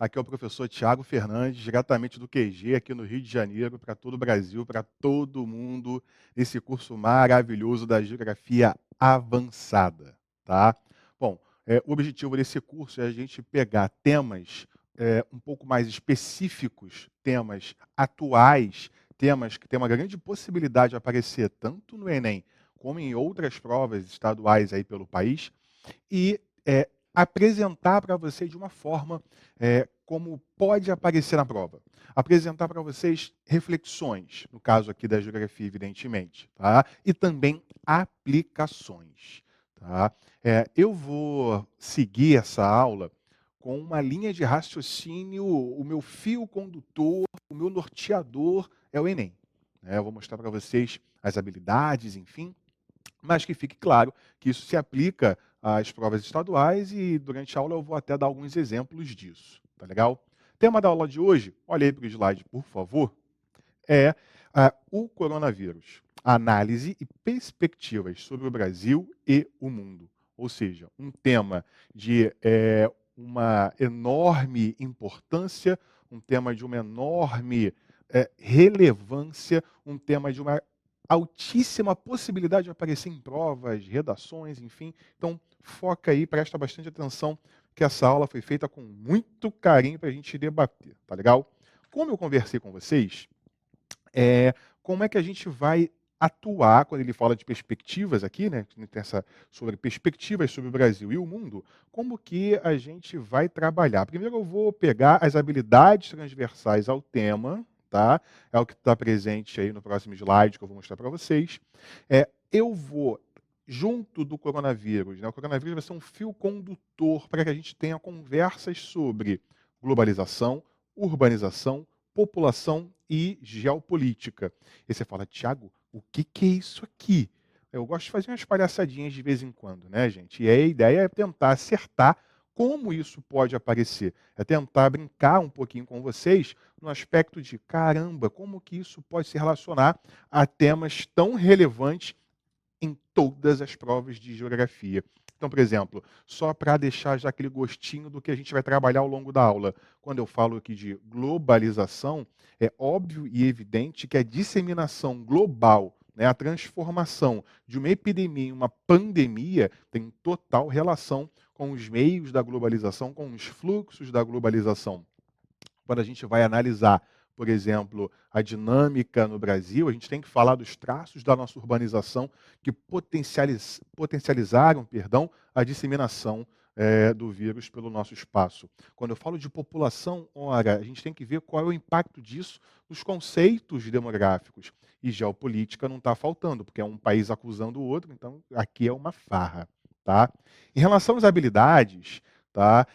Aqui é o professor Tiago Fernandes, diretamente do QG, aqui no Rio de Janeiro, para todo o Brasil, para todo mundo, esse curso maravilhoso da Geografia Avançada, tá? Bom, o objetivo desse curso é a gente pegar temas um pouco mais específicos, temas atuais, temas que têm uma grande possibilidade de aparecer tanto no Enem como em outras provas estaduais aí pelo país, e apresentar para vocês de uma forma como pode aparecer na prova. Apresentar para vocês reflexões, no caso aqui da geografia, evidentemente, tá? E também aplicações. Tá? Eu vou seguir essa aula com uma linha de raciocínio, o meu fio condutor, o meu norteador é o Enem. Eu vou mostrar para vocês as habilidades, enfim, mas que fique claro que isso se aplica às provas estaduais e durante a aula eu vou até dar alguns exemplos disso, tá legal? Tema da aula de hoje, olha aí para o slide, por favor, é o coronavírus, análise e perspectivas sobre o Brasil e o mundo. Ou seja, um tema de uma enorme importância, um tema de uma enorme relevância, um tema de uma altíssima possibilidade de aparecer em provas, redações, enfim. Então, foca aí, presta bastante atenção, que essa aula foi feita com muito carinho para a gente debater, tá legal? Como eu conversei com vocês, como é que a gente vai atuar quando ele fala de perspectivas aqui, né, tem sobre perspectivas sobre o Brasil e o mundo, como que a gente vai trabalhar? Primeiro eu vou pegar as habilidades transversais ao tema, tá? É o que está presente aí no próximo slide que eu vou mostrar para vocês. Eu vou, junto do coronavírus, né, o coronavírus vai ser um fio condutor para que a gente tenha conversas sobre globalização, urbanização, população e geopolítica. E você fala, Tiago, o que é isso aqui? Eu gosto de fazer umas palhaçadinhas de vez em quando, né, gente? E aí a ideia é tentar acertar como isso pode aparecer. É tentar brincar um pouquinho com vocês no aspecto de, caramba, como que isso pode se relacionar a temas tão relevantes em todas as provas de geografia. Então, por exemplo, só para deixar já aquele gostinho do que a gente vai trabalhar ao longo da aula, quando eu falo aqui de globalização, é óbvio e evidente que a disseminação global, né, a transformação de uma epidemia em uma pandemia tem total relação com os meios da globalização, com os fluxos da globalização. Quando a gente vai analisar, por exemplo, a dinâmica no Brasil, a gente tem que falar dos traços da nossa urbanização que potencializaram, a disseminação do vírus pelo nosso espaço. Quando eu falo de população, ora, a gente tem que ver qual é o impacto disso nos conceitos demográficos. E geopolítica não está faltando, porque é um país acusando o outro, então aqui é uma farra. Tá? Em relação às habilidades, tá?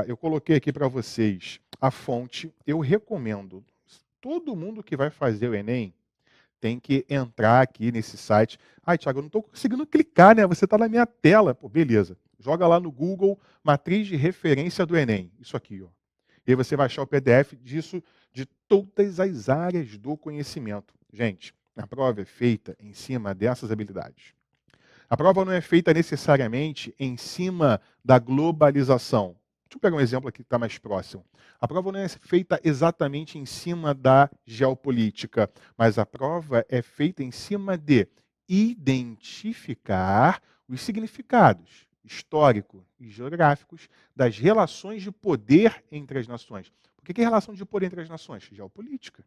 Eu coloquei aqui para vocês a fonte. Eu recomendo, todo mundo que vai fazer o Enem tem que entrar aqui nesse site. Ai, Thiago, eu não estou conseguindo clicar, né? Você está na minha tela. Pô, beleza. Joga lá no Google, matriz de referência do Enem. Isso aqui, ó. E aí você vai achar o PDF disso, de todas as áreas do conhecimento. Gente, a prova é feita em cima dessas habilidades. A prova não é feita necessariamente em cima da globalização. Deixa eu pegar um exemplo aqui que está mais próximo. A prova não é feita exatamente em cima da geopolítica, mas a prova é feita em cima de identificar os significados históricos e geográficos das relações de poder entre as nações. Por que é relação de poder entre as nações? Geopolítica.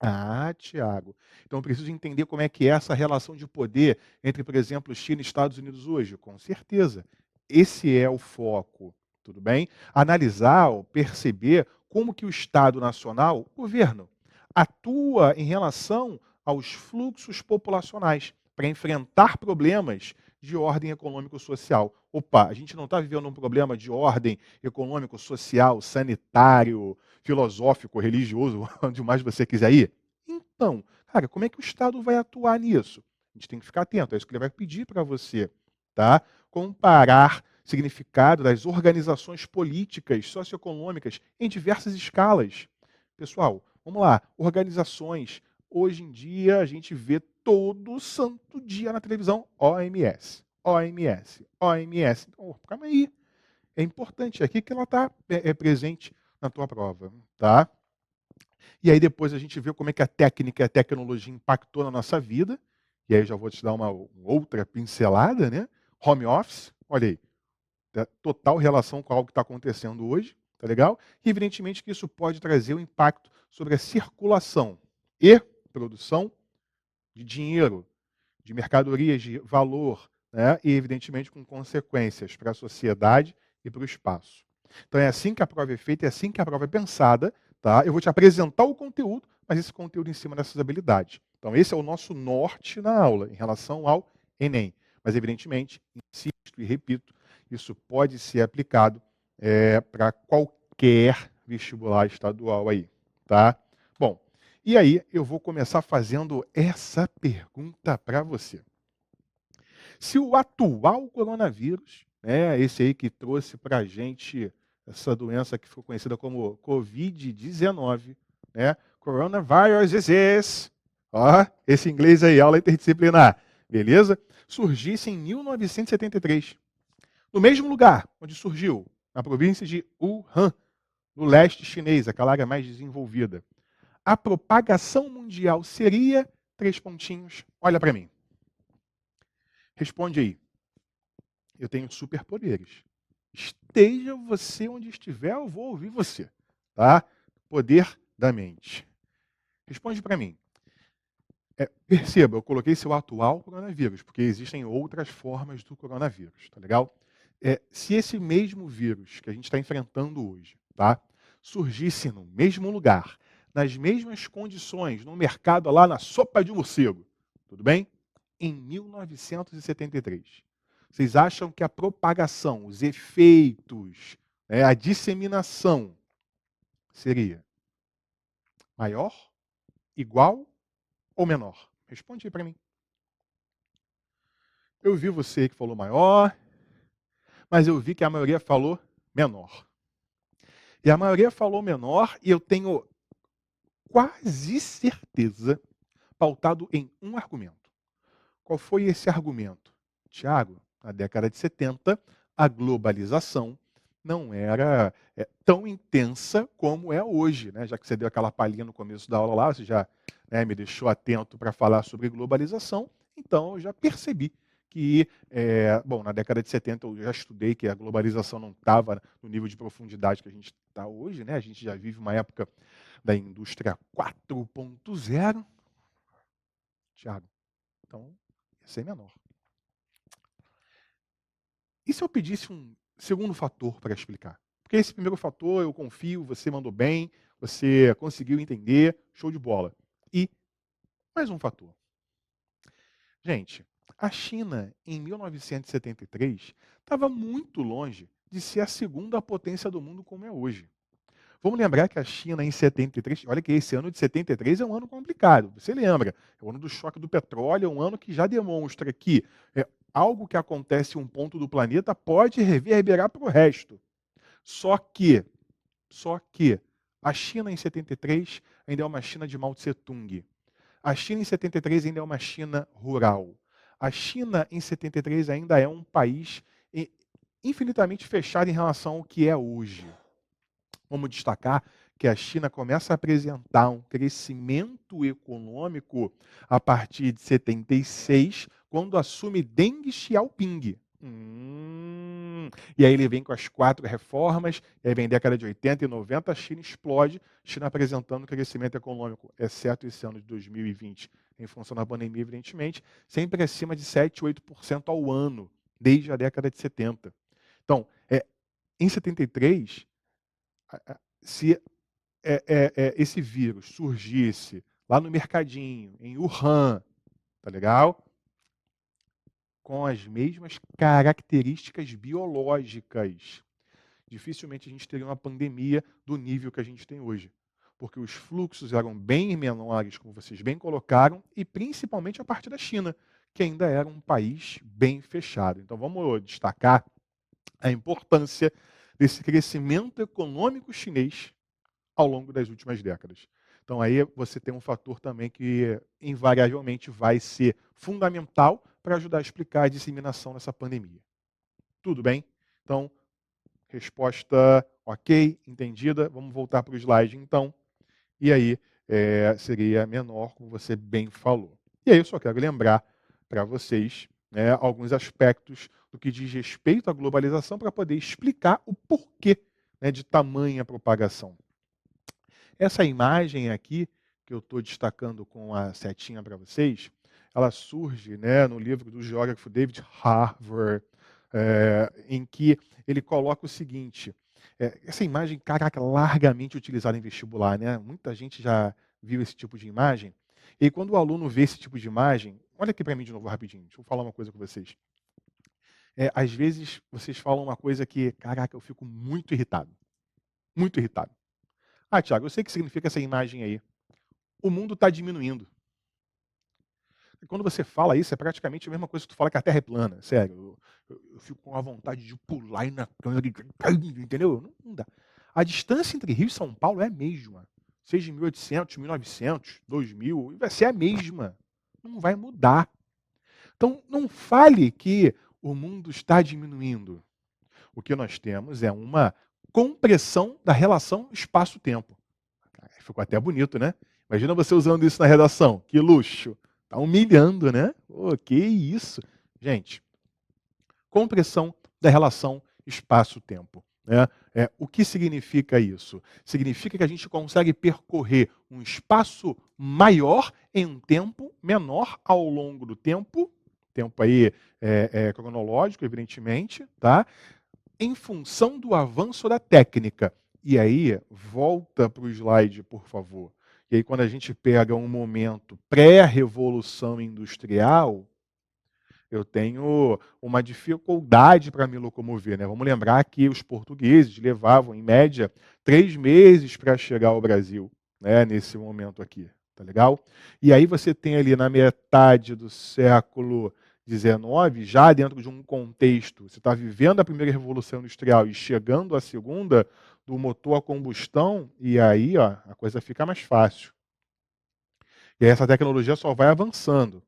Ah, Tiago. Então eu preciso entender como é que é essa relação de poder entre, por exemplo, China e Estados Unidos hoje. Com certeza. Esse é o foco, tudo bem? Analisar, ou perceber como que o Estado Nacional, o governo, atua em relação aos fluxos populacionais para enfrentar problemas de ordem econômico-social. Opa, a gente não está vivendo um problema de ordem econômico-social, sanitário, filosófico, religioso, onde mais você quiser ir? Então, cara, como é que o Estado vai atuar nisso? A gente tem que ficar atento, é isso que ele vai pedir para você, tá? Comparar significado das organizações políticas, socioeconômicas em diversas escalas. Pessoal, vamos lá, organizações. Hoje em dia a gente vê todo santo dia na televisão OMS, OMS, OMS. Então, calma aí. é importante aqui que ela está presente na tua prova, tá? E aí depois a gente vê como é que a técnica e a tecnologia impactou na nossa vida. E aí eu já vou te dar uma outra pincelada, né? Home office, olha aí, total relação com algo que está acontecendo hoje, tá legal? E evidentemente que isso pode trazer um impacto sobre a circulação e produção de dinheiro, de mercadorias de valor, né? E evidentemente com consequências para a sociedade e para o espaço. Então é assim que a prova é feita, é assim que a prova é pensada, tá? Eu vou te apresentar o conteúdo, mas esse conteúdo em cima dessas habilidades. Então esse é o nosso norte na aula em relação ao Enem. Mas evidentemente, insisto e repito, isso pode ser aplicado para qualquer vestibular estadual aí, tá? Bom, e aí eu vou começar fazendo essa pergunta para você. Se o atual coronavírus, né, esse aí que trouxe para a gente essa doença que ficou conhecida como Covid-19, né, Coronavirus disease, ó, esse inglês aí, aula interdisciplinar, beleza? Surgisse em 1973, no mesmo lugar onde surgiu, na província de Wuhan, no leste chinês, aquela área mais desenvolvida. A propagação mundial seria, três pontinhos, olha para mim. Responde aí. Eu tenho superpoderes. Esteja você onde estiver, eu vou ouvir você. Tá? Poder da mente. Responde para mim. Perceba, eu coloquei seu atual coronavírus, porque existem outras formas do coronavírus, tá legal? Se esse mesmo vírus que a gente está enfrentando hoje, tá, surgisse no mesmo lugar, nas mesmas condições, no mercado lá na sopa de morcego, tudo bem? Em 1973. Vocês acham que a propagação, os efeitos, a disseminação seria maior, igual ou menor? Responde aí para mim. Eu vi você que falou maior, mas eu vi que a maioria falou menor. E a maioria falou menor e eu tenho quase certeza pautado em um argumento. Qual foi esse argumento? Tiago, na década de 70, a globalização não era tão intensa como é hoje, né? Já que você deu aquela palhinha no começo da aula lá, você já me deixou atento para falar sobre globalização, então eu já percebi que, bom, na década de 70 eu já estudei que a globalização não estava no nível de profundidade que a gente está hoje, né? A gente já vive uma época da indústria 4.0, Tiago, então ia ser menor. E se eu pedisse um segundo fator para explicar? Porque esse primeiro fator eu confio, você mandou bem, você conseguiu entender, show de bola. E mais um fator. Gente, a China, em 1973, estava muito longe de ser a segunda potência do mundo como é hoje. Vamos lembrar que a China em 73, olha que esse ano de 73 é um ano complicado, você lembra? É o ano do choque do petróleo, é um ano que já demonstra que algo que acontece em um ponto do planeta pode reverberar para o resto. Só que a China em 73 ainda é uma China de Mao Tse-tung. A China em 73 ainda é uma China rural. A China em 73 ainda é um país infinitamente fechado em relação ao que é hoje. Vamos destacar que a China começa a apresentar um crescimento econômico a partir de 76, quando assume Deng Xiaoping. E aí ele vem com as 4 reformas, e aí vem década de 80 e 90, a China explode, China apresentando crescimento econômico, exceto esse ano de 2020, em função da pandemia, evidentemente, sempre acima de 7, 8% ao ano, desde a década de 70. Então, em 73, se esse vírus surgisse lá no mercadinho, em Wuhan, tá legal? Com as mesmas características biológicas, dificilmente a gente teria uma pandemia do nível que a gente tem hoje. Porque os fluxos eram bem menores, como vocês bem colocaram, e principalmente a parte da China, que ainda era um país bem fechado. Então vamos destacar a importância desse crescimento econômico chinês ao longo das últimas décadas. Então aí você tem um fator também que invariavelmente vai ser fundamental para ajudar a explicar a disseminação dessa pandemia. Tudo bem? Então, Resposta ok, entendida. Vamos voltar para o slide, então. E aí, seria menor, como você bem falou. E aí eu só quero lembrar para vocês, né, alguns aspectos do que diz respeito à globalização para poder explicar o porquê, né, de tamanha propagação. Essa imagem aqui, que eu estou destacando com a setinha para vocês, ela surge, né, no livro do geógrafo David Harvey, em que ele coloca o seguinte, essa imagem, caraca, largamente utilizada em vestibular, né? Muita gente já viu esse tipo de imagem. E quando o aluno vê esse tipo de imagem, olha aqui para mim de novo rapidinho, deixa eu falar uma coisa com vocês. Às vezes vocês falam uma coisa que, caraca, eu fico muito irritado. Muito irritado. Ah, Thiago, eu sei o que significa essa imagem aí. O mundo está diminuindo. E quando você fala isso, é praticamente a mesma coisa que tu fala que a Terra é plana. Sério, eu fico com a vontade de pular e na câmera, entendeu? Não dá. A distância entre Rio e São Paulo é a mesma. Seja em 1800, 1900, 2000, vai ser a mesma. Não vai mudar. Então, não fale que o mundo está diminuindo. O que nós temos é uma compressão da relação espaço-tempo. Ficou até bonito, né? Imagina você usando isso na redação. Que luxo. Tá humilhando, né? Pô, que isso. Gente, compressão da relação espaço-tempo. Né? O que significa isso? Significa que a gente consegue percorrer um espaço maior em um tempo menor ao longo do tempo aí cronológico, evidentemente, tá? Em função do avanço da técnica. E aí, volta para o slide, por favor. E aí, quando a gente pega um momento pré-revolução industrial, eu tenho uma dificuldade para me locomover. Né? Vamos lembrar que os portugueses levavam, em média, 3 meses para chegar ao Brasil, né? Nesse momento aqui. Tá legal? E aí você tem ali na metade do século XIX, já dentro de um contexto, você está vivendo a primeira revolução industrial e chegando à segunda, do motor a combustão, e aí ó, a coisa fica mais fácil. E aí essa tecnologia só vai avançando.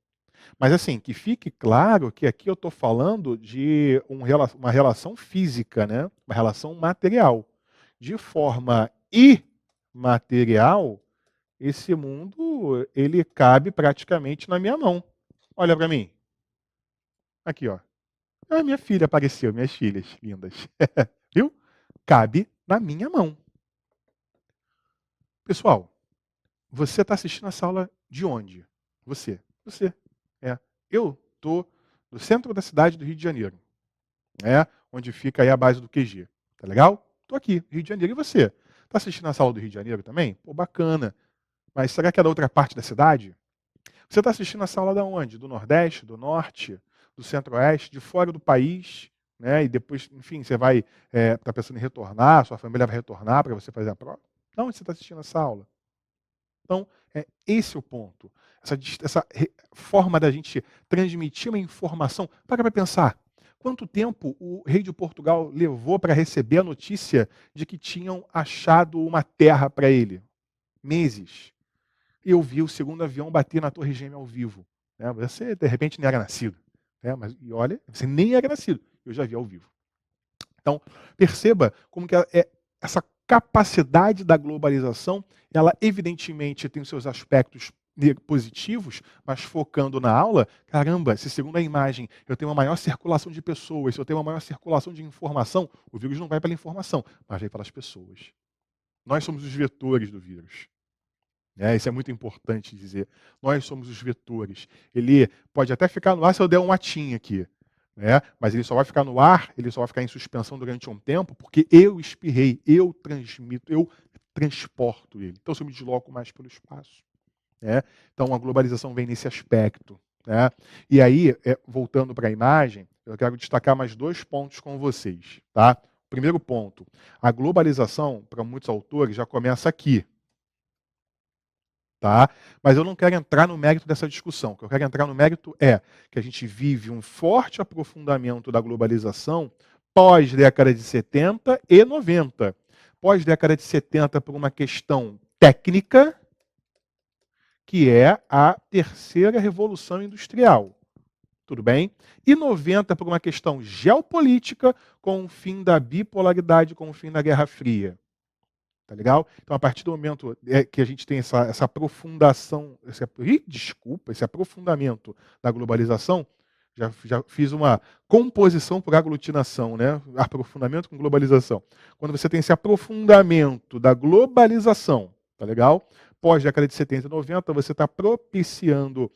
Mas assim, que fique claro que aqui eu estou falando de uma relação física, né? Uma relação material. De forma imaterial, esse mundo ele cabe praticamente na minha mão. Olha para mim. Aqui, ó. Ah, minha filha apareceu, minhas filhas lindas. Viu? Cabe na minha mão. Pessoal, você está assistindo essa aula de onde? Você. Você. Eu estou no centro da cidade do Rio de Janeiro, né? Onde fica aí a base do QG. Tá legal? Estou aqui, Rio de Janeiro. E você? Está assistindo essa aula do Rio de Janeiro também? Pô, bacana. Mas será que é da outra parte da cidade? Você está assistindo essa aula da onde? Do Nordeste, do Norte, do Centro-Oeste, de fora do país, né? E depois, enfim, você vai tá pensando em retornar, sua família vai retornar para você fazer a prova. De onde você está assistindo essa aula? Então, esse é o ponto. Essa forma da gente transmitir uma informação. Para pensar. Quanto tempo o rei de Portugal levou para receber a notícia de que tinham achado uma terra para ele? Meses. Eu vi o segundo avião bater na Torre Gêmea ao vivo. Né? Você, de repente, nem era nascido. Né? Mas, e olha, você nem era nascido. Eu já vi ao vivo. Então, perceba como que essa capacidade da globalização, ela evidentemente tem os seus aspectos positivos, mas focando na aula, caramba, se segundo a imagem eu tenho uma maior circulação de pessoas, se eu tenho uma maior circulação de informação, o vírus não vai pela informação, mas vai pelas pessoas. Nós somos os vetores do vírus. Isso é muito importante dizer. Nós somos os vetores. Ele pode até ficar no ar se eu der um atinho aqui. Mas ele só vai ficar no ar, ele só vai ficar em suspensão durante um tempo, porque eu espirrei, eu transmito, eu transporto ele. Então, se eu me desloco mais pelo espaço. Então, a globalização vem nesse aspecto. E aí, voltando para a imagem, eu quero destacar mais 2 pontos com vocês. Tá? Primeiro ponto, a globalização, para muitos autores, já começa aqui. Tá? Mas eu não quero entrar no mérito dessa discussão. O que eu quero entrar no mérito é que a gente vive um forte aprofundamento da globalização pós-década de 70 e 90. Pós-década de 70 por uma questão técnica, que é a terceira revolução industrial. tudo bem? E 90 por uma questão geopolítica, com o fim da bipolaridade, com o fim da Guerra Fria. Tá legal? Então, a partir do momento que a gente tem essa aprofundação, esse aprofundamento da globalização, já fiz uma composição por aglutinação, né? Aprofundamento com globalização. Quando você tem esse aprofundamento da globalização, tá legal? Pós-década de 70 e 90, você está propiciando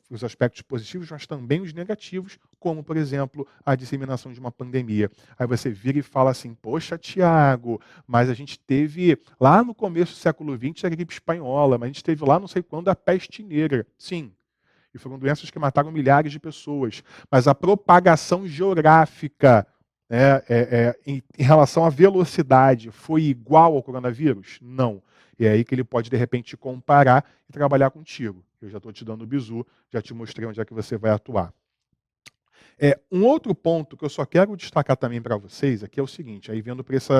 os aspectos positivos, mas também os negativos, como, por exemplo, a disseminação de uma pandemia. Aí você vira e fala assim, poxa, Tiago, mas a gente teve lá no começo do século XX a gripe espanhola, mas a gente teve lá não sei quando a peste negra. Sim, e foram doenças que mataram milhares de pessoas. Mas a propagação geográfica, né, em relação à velocidade, foi igual ao coronavírus? Não. E é aí que ele pode, de repente, comparar e trabalhar contigo. Eu já estou te dando o bizu, já te mostrei onde é que você vai atuar. Um outro ponto que eu só quero destacar também para vocês aqui é o seguinte, aí vendo para esse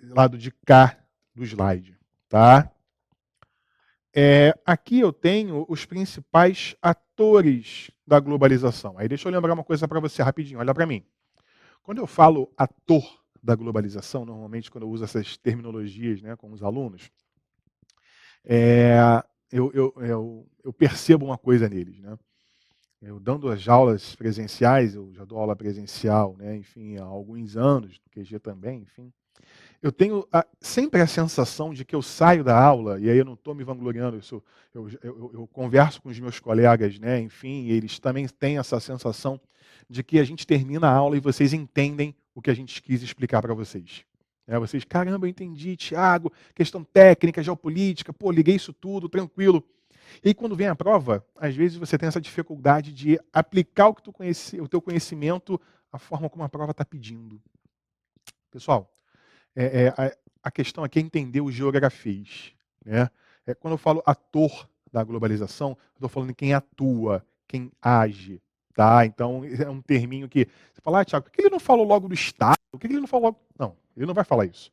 lado de cá do slide, tá? Aqui eu tenho os principais atores da globalização. Aí deixa eu lembrar uma coisa para você rapidinho, olha para mim. Quando eu falo ator da globalização, normalmente quando eu uso essas terminologias, né, com os alunos, eu percebo uma coisa neles, né? Eu dando as aulas presenciais, eu já dou aula presencial, né, enfim, há alguns anos, no QG também, enfim. Eu tenho sempre a sensação de que eu saio da aula, e aí eu não estou me vangloriando, eu converso com os meus colegas, né, enfim, e eles também têm essa sensação de que a gente termina a aula e vocês entendem o que a gente quis explicar para vocês. Vocês, caramba, eu entendi, Tiago, questão técnica, geopolítica, pô, liguei isso tudo, tranquilo. E aí, quando vem a prova, às vezes você tem essa dificuldade de aplicar o teu conhecimento, a forma como a prova está pedindo. Pessoal, a questão aqui é entender os geografias, né? Quando eu falo ator da globalização, estou falando em quem atua, quem age, tá? Então, é um terminho que você fala, Tiago, por que ele não falou logo do Estado? Por que ele não falou logo... Não, ele não vai falar isso.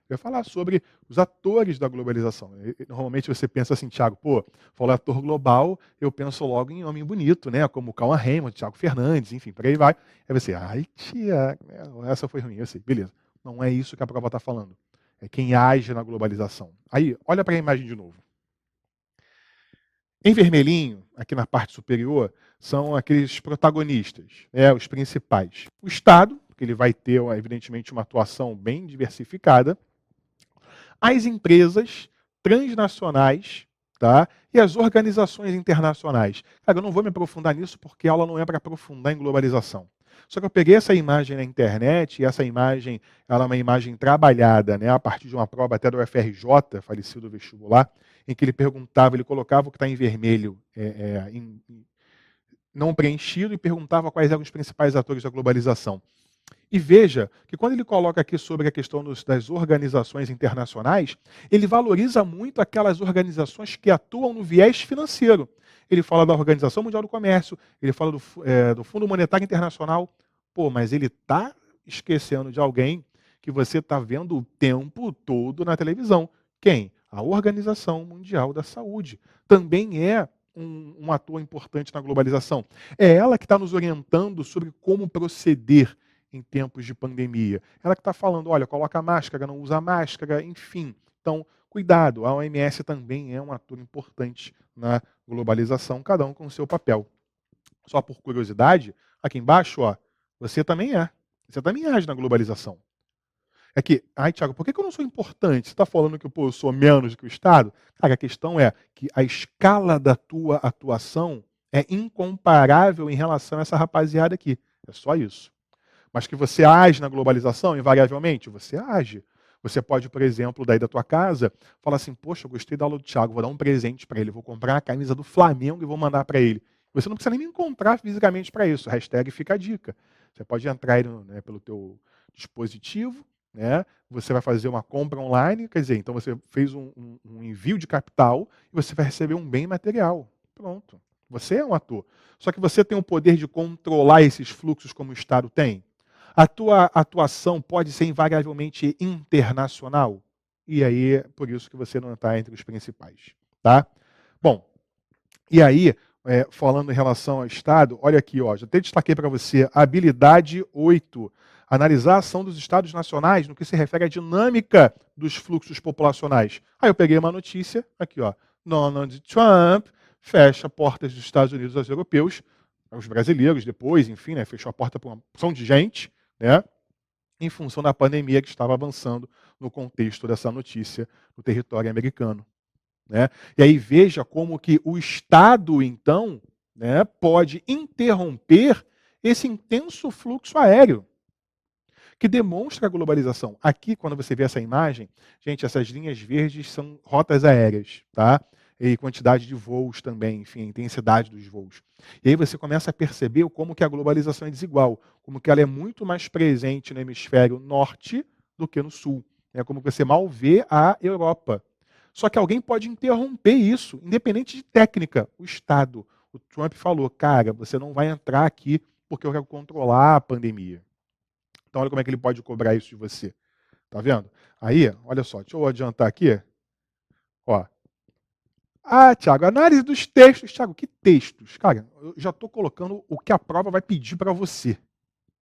Ele vai falar sobre os atores da globalização. Normalmente você pensa assim, Tiago, pô, falou ator global, eu penso logo em homem bonito, né? Como Cauã Raymond, Tiago Fernandes, enfim, por aí vai. Aí você, ai, Tiago, essa foi ruim, eu sei, beleza. Não é isso que a prova está falando. É quem age na globalização. Aí, olha para a imagem de novo. Em vermelhinho, aqui na parte superior, são aqueles protagonistas, os principais. O Estado, que ele vai ter, evidentemente, uma atuação bem diversificada. As empresas transnacionais, tá? E as organizações internacionais. Cara, eu não vou me aprofundar nisso porque a aula não é para aprofundar em globalização. Só que eu peguei essa imagem na internet e essa imagem, ela é uma imagem trabalhada, né, a partir de uma prova até do FRJ, falecido vestibular, em que ele perguntava, ele colocava o que está em vermelho não preenchido e perguntava quais eram os principais atores da globalização. E veja que quando ele coloca aqui sobre a questão das organizações internacionais, ele valoriza muito aquelas organizações que atuam no viés financeiro. Ele fala da Organização Mundial do Comércio, ele fala do Fundo Monetário Internacional. Pô, mas ele está esquecendo de alguém que você está vendo o tempo todo na televisão. Quem? A Organização Mundial da Saúde. Também é um ator importante na globalização. É ela que está nos orientando sobre como proceder em tempos de pandemia. Ela que está falando, olha, coloca máscara, não usa máscara, enfim. Então, cuidado, a OMS também é um ator importante na globalização, cada um com o seu papel. Só por curiosidade, aqui embaixo, ó, você também age na globalização. É que, ai, Tiago, por que eu não sou importante? Você está falando que eu sou menos que o Estado? Cara, a questão é que a escala da tua atuação é incomparável em relação a essa rapaziada aqui. É só isso. Mas que você age na globalização, invariavelmente? Você age. Você pode, por exemplo, daí da tua casa, falar assim, poxa, eu gostei da aula do Thiago, vou dar um presente para ele, vou comprar a camisa do Flamengo e vou mandar para ele. Você não precisa nem me encontrar fisicamente para isso. Hashtag fica a dica. Você pode entrar aí, né, pelo teu dispositivo, né? Você vai fazer uma compra online, quer dizer, então você fez um envio de capital e você vai receber um bem material. Pronto. Você é um ator. Só que você tem o poder de controlar esses fluxos como o Estado tem. A tua atuação pode ser invariavelmente internacional? E aí, por isso que você não está entre os principais, tá? Bom, e aí, falando em relação ao Estado, olha aqui, ó, já até destaquei para você, habilidade 8, analisar a ação dos Estados nacionais no que se refere à dinâmica dos fluxos populacionais. Aí eu peguei uma notícia, aqui, ó, Donald Trump fecha portas dos Estados Unidos aos europeus, aos brasileiros depois, enfim, né, fechou a porta para uma porção de gente, né, em função da pandemia que estava avançando no contexto dessa notícia no território americano. Né? E aí veja como que o Estado, então, né, pode interromper esse intenso fluxo aéreo, que demonstra a globalização. Aqui, quando você vê essa imagem, gente, essas linhas verdes são rotas aéreas, tá? E quantidade de voos também, enfim, a intensidade dos voos. E aí você começa a perceber como que a globalização é desigual, como que ela é muito mais presente no hemisfério norte do que no sul. É como você mal vê a Europa. Só que alguém pode interromper isso, independente de técnica, o Estado. O Trump falou, cara, você não vai entrar aqui porque eu quero controlar a pandemia. Então olha como é que ele pode cobrar isso de você. Tá vendo? Aí, olha só, deixa eu adiantar aqui. Ó. Ah, Thiago, análise dos textos. Thiago, que textos? Cara, eu já estou colocando o que a prova vai pedir para você.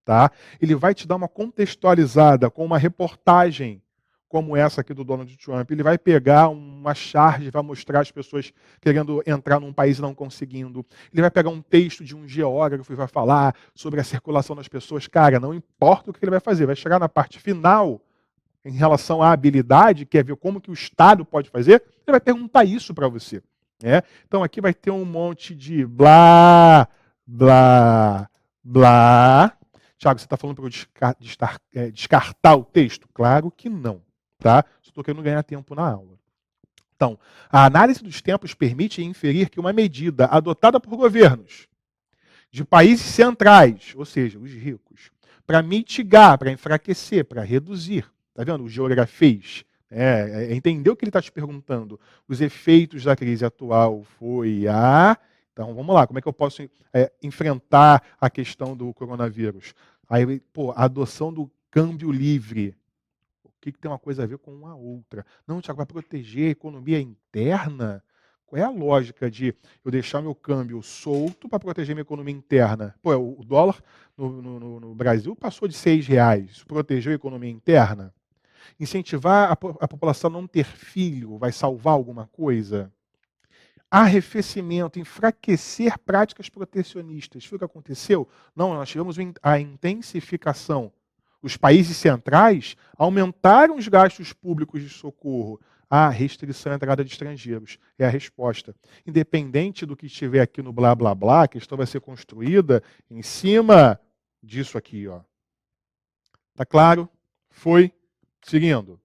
Tá? Ele vai te dar uma contextualizada com uma reportagem como essa aqui do Donald Trump. Ele vai pegar uma charge, vai mostrar as pessoas querendo entrar num país e não conseguindo. Ele vai pegar um texto de um geógrafo e vai falar sobre a circulação das pessoas. Cara, não importa o que ele vai fazer, vai chegar na parte final, em relação à habilidade, que é ver como que o Estado pode fazer, ele vai perguntar isso para você. Né? Então aqui vai ter um monte de blá, blá, blá. Tiago, você está falando para eu descartar o texto? Claro que não. Tá? Só estou querendo ganhar tempo na aula. Então, a análise dos tempos permite inferir que uma medida adotada por governos de países centrais, ou seja, os ricos, para mitigar, para enfraquecer, para reduzir, tá vendo? O geografês entender o que ele está te perguntando. Os efeitos da crise atual foi a... Então, vamos lá, como é que eu posso enfrentar a questão do coronavírus? Aí, pô, a adoção do câmbio livre. O que tem uma coisa a ver com a outra? Não, Tiago, vai proteger a economia interna? Qual é a lógica de eu deixar meu câmbio solto para proteger minha economia interna? Pô, o dólar no Brasil passou de R$ 6. Isso protegeu a economia interna? Incentivar a população a não ter filho vai salvar alguma coisa? Arrefecimento, enfraquecer práticas protecionistas. Foi o que aconteceu? Não, nós tivemos a intensificação. Os países centrais aumentaram os gastos públicos de socorro. A restrição à entrada de estrangeiros. É a resposta. Independente do que estiver aqui no blá blá blá, a questão vai ser construída em cima disso aqui. Ó. Tá claro? Foi? Seguindo.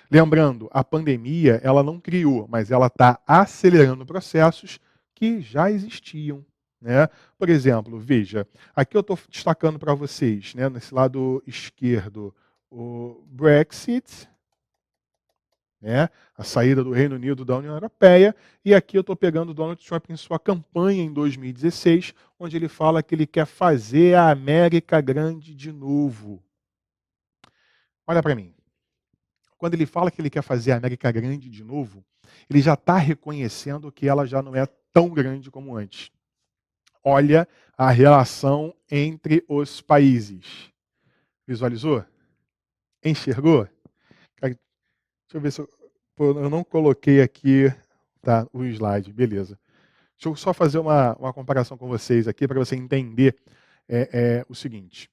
Lembrando, a pandemia ela não criou, mas ela está acelerando processos que já existiam. Né? Por exemplo, veja, aqui eu estou destacando para vocês, né, nesse lado esquerdo, o Brexit, né, a saída do Reino Unido da União Europeia, e aqui eu estou pegando o Donald Trump em sua campanha em 2016, onde ele fala que ele quer fazer a América grande de novo. Olha para mim. Quando ele fala que ele quer fazer a América grande de novo, ele já está reconhecendo que ela já não é tão grande como antes. Olha a relação entre os países. Visualizou? Enxergou? Deixa eu ver se eu não coloquei aqui o slide. Beleza. Deixa eu só fazer uma comparação com vocês aqui para você entender o seguinte.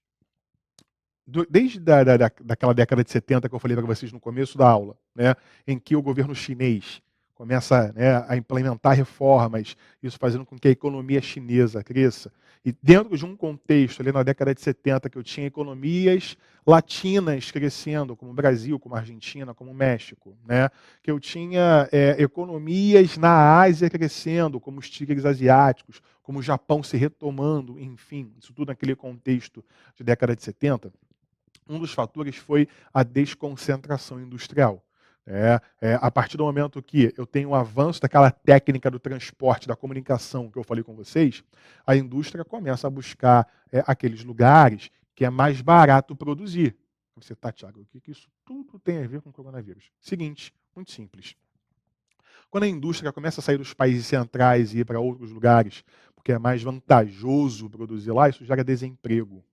Desde daquela década de 70 que eu falei para vocês no começo da aula, né, em que o governo chinês começa, né, a implementar reformas, isso fazendo com que a economia chinesa cresça. E dentro de um contexto, ali na década de 70, que eu tinha economias latinas crescendo, como o Brasil, como a Argentina, como o México, né, que eu tinha economias na Ásia crescendo, como os tigres asiáticos, como o Japão se retomando, enfim, isso tudo naquele contexto de década de 70, um dos fatores foi a desconcentração industrial. A partir do momento que eu tenho um avanço daquela técnica do transporte, da comunicação que eu falei com vocês, a indústria começa a buscar aqueles lugares que é mais barato produzir. Você, tá, Thiago, o que isso tudo tem a ver com o coronavírus? Seguinte, muito simples. Quando a indústria começa a sair dos países centrais e ir para outros lugares, porque é mais vantajoso produzir lá, isso gera desemprego.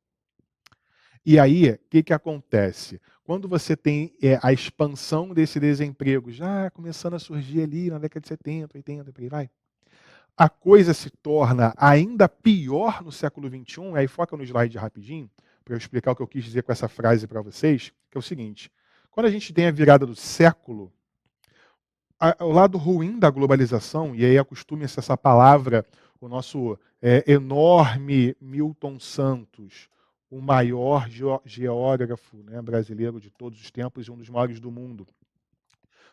E aí, o que acontece? Quando você tem a expansão desse desemprego já começando a surgir ali na década de 70, 80, por aí vai, a coisa se torna ainda pior no século XXI, aí foca no slide rapidinho, para eu explicar o que eu quis dizer com essa frase para vocês, que é o seguinte: quando a gente tem a virada do século, o lado ruim da globalização, e aí acostume-se essa palavra, o nosso enorme Milton Santos, o maior geógrafo, né, brasileiro de todos os tempos e um dos maiores do mundo,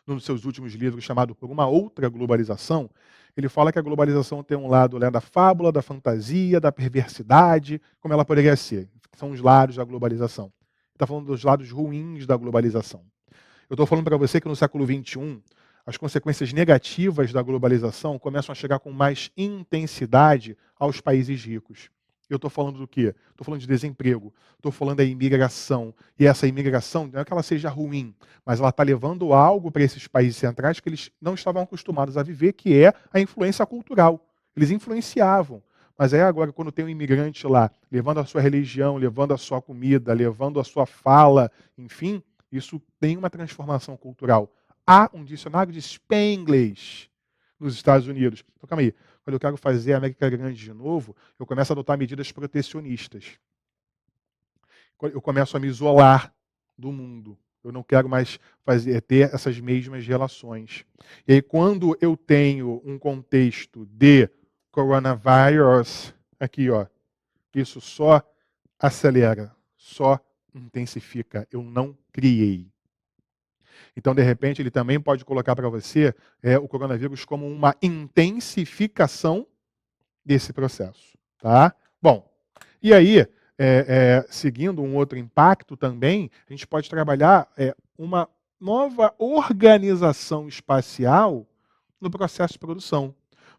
num dos seus últimos livros, chamado Por uma Outra Globalização, ele fala que a globalização tem um lado, né, da fábula, da fantasia, da perversidade, como ela poderia ser. São os lados da globalização. Está falando dos lados ruins da globalização. Eu estou falando para você que no século XXI, as consequências negativas da globalização começam a chegar com mais intensidade aos países ricos. Eu estou falando do quê? Estou falando de desemprego, estou falando da imigração. E essa imigração, não é que ela seja ruim, mas ela está levando algo para esses países centrais que eles não estavam acostumados a viver, que é a influência cultural. Eles influenciavam. Mas aí agora, quando tem um imigrante lá, levando a sua religião, levando a sua comida, levando a sua fala, enfim, isso tem uma transformação cultural. Há um dicionário de Spanglish nos Estados Unidos. Então, calma aí. Quando eu quero fazer a América grande de novo, eu começo a adotar medidas protecionistas. Eu começo a me isolar do mundo. Eu não quero mais ter essas mesmas relações. E aí, quando eu tenho um contexto de coronavirus, aqui, ó, isso só acelera, só intensifica. Eu não criei. Então, de repente, ele também pode colocar para você o coronavírus como uma intensificação desse processo. Tá? Bom, e aí, seguindo um outro impacto também, a gente pode trabalhar uma nova organização espacial no processo de produção.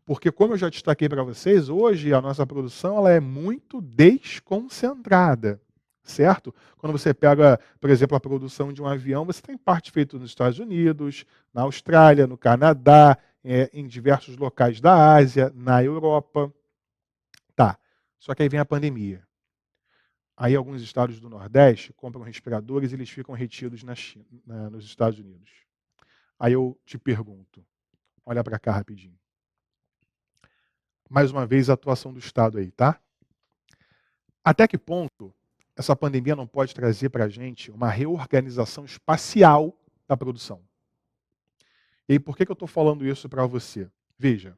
Porque, como eu já destaquei para vocês, hoje a nossa produção ela é muito desconcentrada. Certo? Quando você pega, por exemplo, a produção de um avião, você tem parte feita nos Estados Unidos, na Austrália, no Canadá, em diversos locais da Ásia, na Europa. Tá. Só que aí vem a pandemia. Aí alguns estados do Nordeste compram respiradores e eles ficam retidos na China, nos Estados Unidos. Aí eu te pergunto, olha para cá rapidinho. Mais uma vez a atuação do Estado aí, tá? Até que ponto essa pandemia não pode trazer para a gente uma reorganização espacial da produção? E aí, por que eu estou falando isso para você? Veja,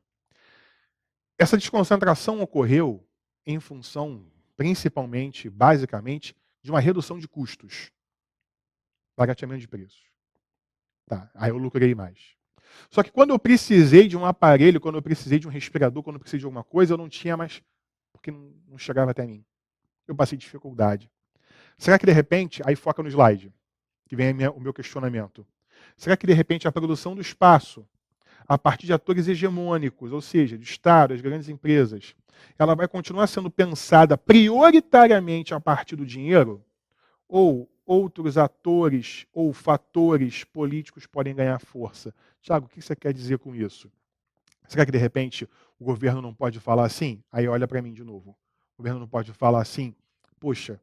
essa desconcentração ocorreu em função, principalmente, basicamente, de uma redução de custos, barateamento de preços. Tá, aí eu lucrei mais. Só que quando eu precisei de um aparelho, quando eu precisei de um respirador, quando eu precisei de alguma coisa, eu não tinha mais, porque não chegava até mim. Eu passei dificuldade. Será que, de repente, aí foca no slide, que vem o meu questionamento. Será que, de repente, a produção do espaço, a partir de atores hegemônicos, ou seja, do Estado, as grandes empresas, ela vai continuar sendo pensada prioritariamente a partir do dinheiro? Ou outros atores ou fatores políticos podem ganhar força? Tiago, o que você quer dizer com isso? Será que, de repente, o governo não pode falar assim? Aí olha para mim de novo. O governo não pode falar assim, poxa,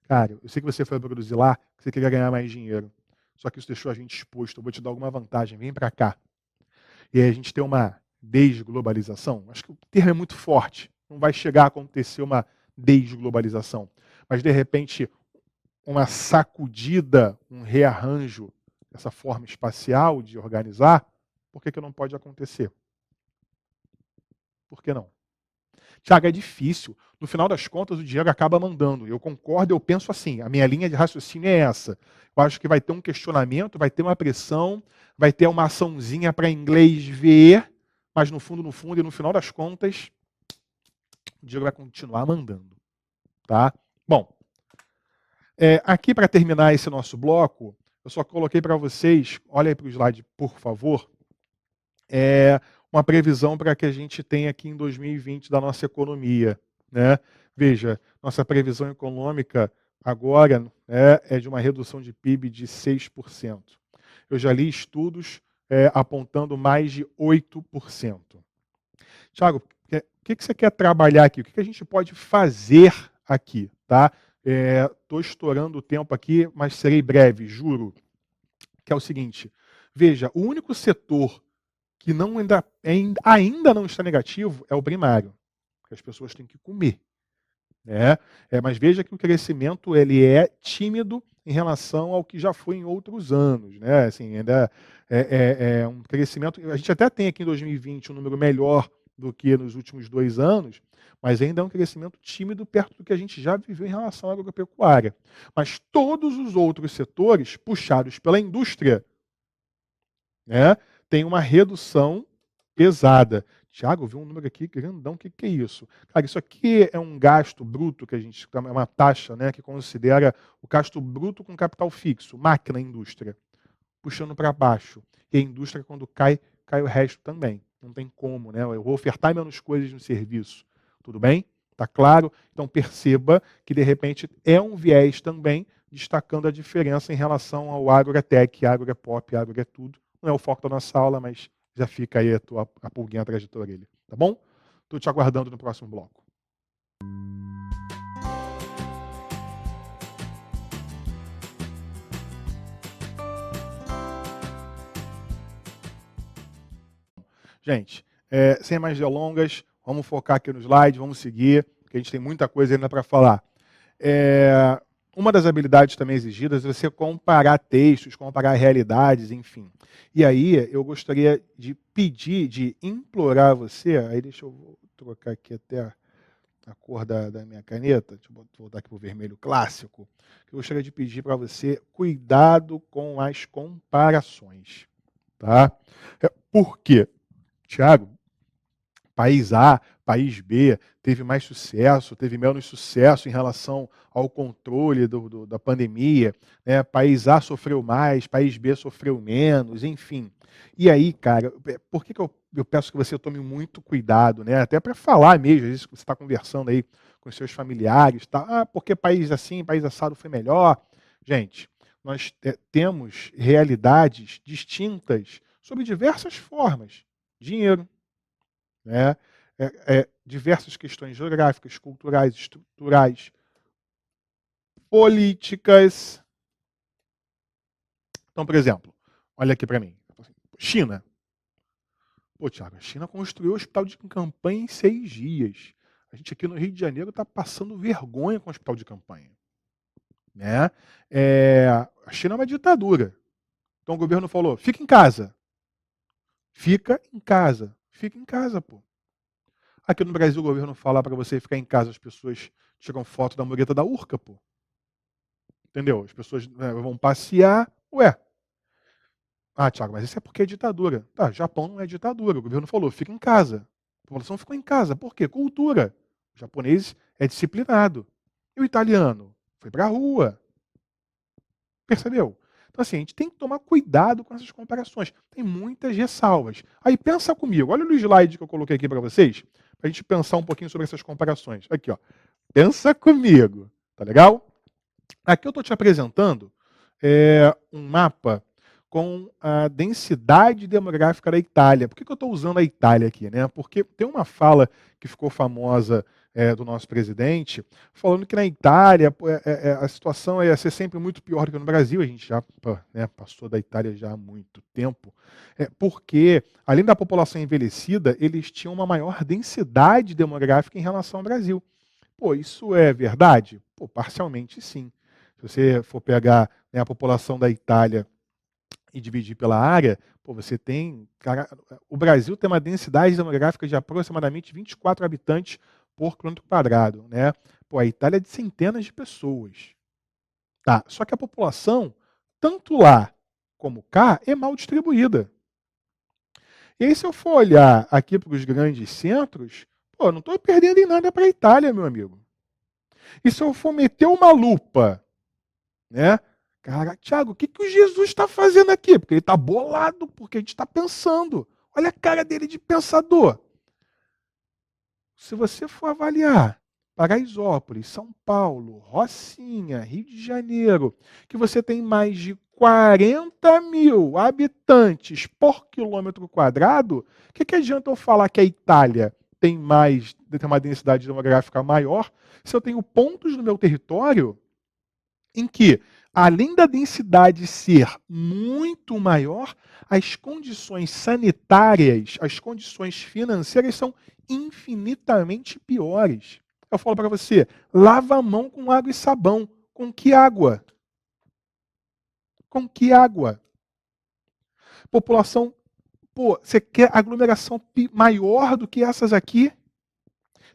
cara, eu sei que você foi produzir lá, que você queria ganhar mais dinheiro. Só que isso deixou a gente exposto. Eu vou te dar alguma vantagem, vem para cá. E aí a gente tem uma desglobalização. Acho que o termo é muito forte. Não vai chegar a acontecer uma desglobalização. Mas, de repente, uma sacudida, um rearranjo dessa forma espacial de organizar, por que não pode acontecer? Por que não? Tiago, é difícil. No final das contas, o dinheiro acaba mandando. Eu concordo, eu penso assim. A minha linha de raciocínio é essa. Eu acho que vai ter um questionamento, vai ter uma pressão, vai ter uma açãozinha para inglês ver, mas no fundo, e no final das contas, o dinheiro vai continuar mandando. Tá? Bom, aqui para terminar esse nosso bloco, eu só coloquei para vocês, olha aí para o slide, por favor, uma previsão para que a gente tenha aqui em 2020 da nossa economia. Né? Veja, nossa previsão econômica agora é de uma redução de PIB de 6%. Eu já li estudos apontando mais de 8%. Tiago, o que você quer trabalhar aqui? O que a gente pode fazer aqui? Tá? Estou estourando o tempo aqui, mas serei breve, juro. Que é o seguinte, veja, o único setor que ainda não está negativo é o primário, porque as pessoas têm que comer. Né? Mas veja que o crescimento ele é tímido em relação ao que já foi em outros anos. Né? Assim, ainda é um crescimento. A gente até tem aqui em 2020 um número melhor do que nos últimos 2 anos, mas ainda é um crescimento tímido perto do que a gente já viveu em relação à agropecuária. Mas todos os outros setores, puxados pela indústria, né, têm uma redução pesada. Tiago, viu um número aqui grandão, o que é isso? Cara, isso aqui é um gasto bruto, que a gente é uma taxa, né, que considera o gasto bruto com capital fixo, máquina indústria, puxando para baixo. E a indústria, quando cai, cai o resto também. Não tem como, né? Eu vou ofertar menos coisas no serviço. Tudo bem? Tá claro? Então perceba que, de repente, é um viés também, destacando a diferença em relação ao agro é tech, agro é pop, agro é tudo. Não é o foco da nossa aula, mas já fica aí a pulguinha atrás da tua orelha. Tá bom? Estou te aguardando no próximo bloco. Gente, sem mais delongas, vamos focar aqui no slide, vamos seguir, porque a gente tem muita coisa ainda para falar. Uma das habilidades também exigidas é você comparar textos, comparar realidades, enfim. E aí eu gostaria de pedir, de implorar você, aí deixa eu trocar aqui até a cor da minha caneta, deixa eu voltar aqui para o vermelho clássico, eu gostaria de pedir para você cuidado com as comparações. Tá? Por quê? Tiago, país A, país B teve mais sucesso, teve menos sucesso em relação ao controle da pandemia, né? País A sofreu mais, país B sofreu menos, enfim. E aí, cara, por que eu peço que você tome muito cuidado, né? Até para falar mesmo, às vezes você está conversando aí com os seus familiares, tá? Porque país assim, país assado foi melhor. Gente, nós temos realidades distintas sobre diversas formas. Dinheiro, né? Diversas questões geográficas, culturais, estruturais, políticas. Então, por exemplo, olha aqui para mim. China. Pô, Tiago, a China construiu o hospital de campanha em 6 dias. A gente aqui no Rio de Janeiro está passando vergonha com o hospital de campanha. Né? A China é uma ditadura. Então o governo falou, fica em casa. Fica em casa. Fica em casa, pô. Aqui no Brasil o governo fala para você ficar em casa, as pessoas tiram foto da mureta da Urca, pô. Entendeu? As pessoas vão passear. Ué. Ah, Thiago, mas isso é porque é ditadura. Tá, Japão não é ditadura. O governo falou, fica em casa. A população ficou em casa. Por quê? Cultura. O japonês é disciplinado. E o italiano? Foi para a rua. Percebeu? Então, assim, a gente tem que tomar cuidado com essas comparações. Tem muitas ressalvas. Aí pensa comigo. Olha o slide que eu coloquei aqui para vocês, para a gente pensar um pouquinho sobre essas comparações. Aqui, ó. Pensa comigo. Tá legal? Aqui eu estou te apresentando um mapa com a densidade demográfica da Itália. Por que eu estou usando a Itália aqui? Né? Porque tem uma fala que ficou famosa do nosso presidente, falando que na Itália a situação ia ser sempre muito pior do que no Brasil. A gente já passou da Itália já há muito tempo, porque, além da população envelhecida, eles tinham uma maior densidade demográfica em relação ao Brasil. Pô, isso é verdade? Pô, parcialmente sim. Se você for pegar a população da Itália e dividir pela área, pô, você tem. O Brasil tem uma densidade demográfica de aproximadamente 24 habitantes por quilômetro quadrado. Né? Pô, a Itália é de centenas de pessoas. Tá? Só que a população, tanto lá como cá, é mal distribuída. E aí, se eu for olhar aqui para os grandes centros, pô, não estou perdendo em nada para a Itália, meu amigo. E se eu for meter uma lupa, né? Cara, Tiago, o que o Jesus está fazendo aqui? Porque ele está bolado, porque a gente está pensando. Olha a cara dele de pensador. Se você for avaliar Paraisópolis, São Paulo, Rocinha, Rio de Janeiro, que você tem mais de 40 mil habitantes por quilômetro quadrado, o que adianta eu falar que a Itália tem uma densidade demográfica maior, se eu tenho pontos no meu território em que, além da densidade ser muito maior, as condições sanitárias, as condições financeiras são infinitamente piores. Eu falo para você, lava a mão com água e sabão. Com que água? Com que água? População, pô, você quer aglomeração maior do que essas aqui?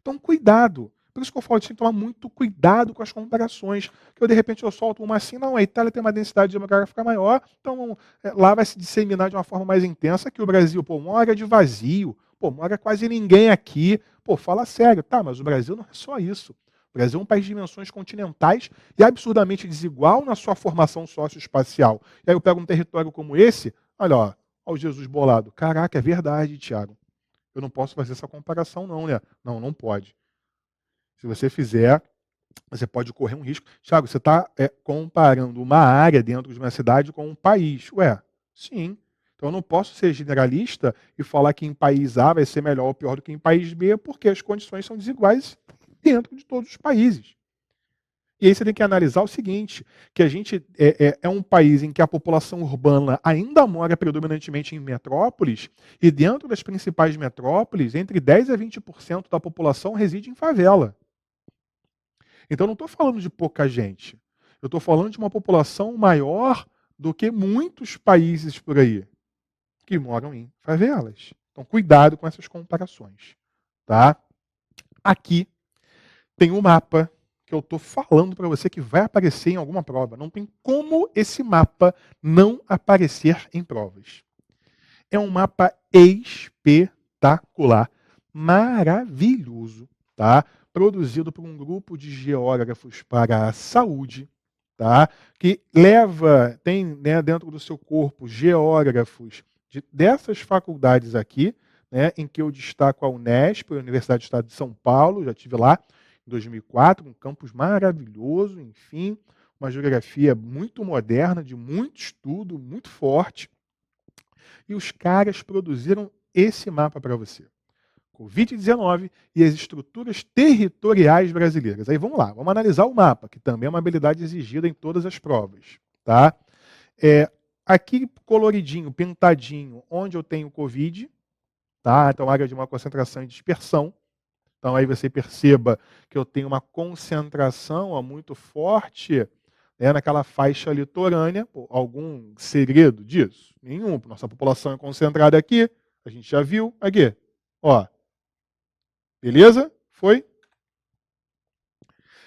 Então, cuidado. Por isso que eu falo, tem que tomar muito cuidado com as comparações. Que eu, de repente, eu solto uma assim, não, a Itália tem uma densidade demográfica maior, então lá vai se disseminar de uma forma mais intensa que o Brasil. Pô, uma hora de vazio, pô, mora quase ninguém aqui. Pô, fala sério, tá, mas o Brasil não é só isso. O Brasil é um país de dimensões continentais e absurdamente desigual na sua formação socioespacial. E aí eu pego um território como esse, olha, ó o Jesus bolado. Caraca, é verdade, Tiago. Eu não posso fazer essa comparação não, né? Não, não pode. Se você fizer, você pode correr um risco. Tiago, você está comparando uma área dentro de uma cidade com um país. Ué, sim. Então eu não posso ser generalista e falar que em país A vai ser melhor ou pior do que em país B, porque as condições são desiguais dentro de todos os países. E aí você tem que analisar o seguinte, que a gente é um país em que a população urbana ainda mora predominantemente em metrópoles, e dentro das principais metrópoles, entre 10% a 20% da população reside em favela. Então eu não estou falando de pouca gente, eu estou falando de uma população maior do que muitos países por aí, que moram em favelas. Então cuidado com essas comparações. Tá? Aqui tem um mapa que eu estou falando para você que vai aparecer em alguma prova. Não tem como esse mapa não aparecer em provas. É um mapa espetacular, maravilhoso, tá? Produzido por um grupo de geógrafos para a saúde, tá? Que tem, né, dentro do seu corpo geógrafos dessas faculdades aqui, né, em que eu destaco a Unesp, a Universidade do Estado de São Paulo, já estive lá em 2004, um campus maravilhoso, enfim, uma geografia muito moderna, de muito estudo, muito forte. E os caras produziram esse mapa para você. Covid-19 e as estruturas territoriais brasileiras. Aí vamos lá, vamos analisar o mapa, que também é uma habilidade exigida em todas as provas. Tá? Aqui coloridinho, pintadinho, onde eu tenho Covid, tá? Então área de uma concentração e dispersão. Então aí você perceba que eu tenho uma concentração muito forte, né, naquela faixa litorânea. Pô, algum segredo disso? Nenhum. Nossa população é concentrada aqui, a gente já viu. Aqui, ó. Beleza? Foi?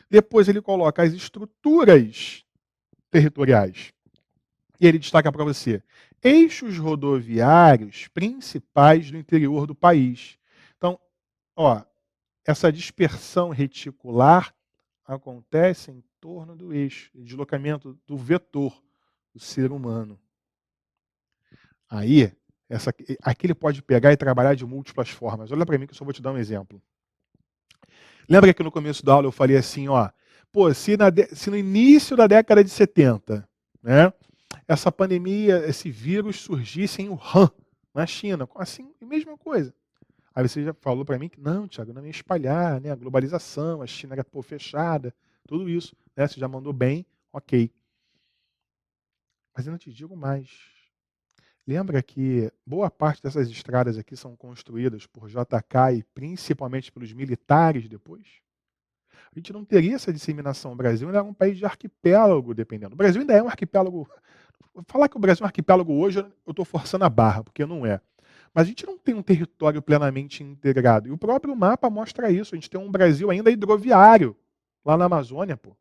Depois ele coloca as estruturas territoriais. E ele destaca para você eixos rodoviários principais do interior do país. Então, ó, essa dispersão reticular acontece em torno do eixo, deslocamento do vetor do ser humano. Aí, aqui ele pode pegar e trabalhar de múltiplas formas. Olha para mim que eu só vou te dar um exemplo. Lembra que no começo da aula eu falei assim, ó, pô, se no início da década de 70, né, essa pandemia, esse vírus surgisse em Wuhan, na China, assim, mesma coisa. Aí você já falou para mim que não, Thiago, não ia espalhar, né, a globalização, a China era fechada, tudo isso, né, você já mandou bem, ok. Mas eu não te digo mais. Lembra que boa parte dessas estradas aqui são construídas por JK e principalmente pelos militares depois? A gente não teria essa disseminação. O Brasil ainda é um país de arquipélago, dependendo. O Brasil ainda é um arquipélago. Falar que o Brasil é um arquipélago hoje, eu estou forçando a barra, porque não é. Mas a gente não tem um território plenamente integrado. E o próprio mapa mostra isso. A gente tem um Brasil ainda hidroviário, lá na Amazônia, pô.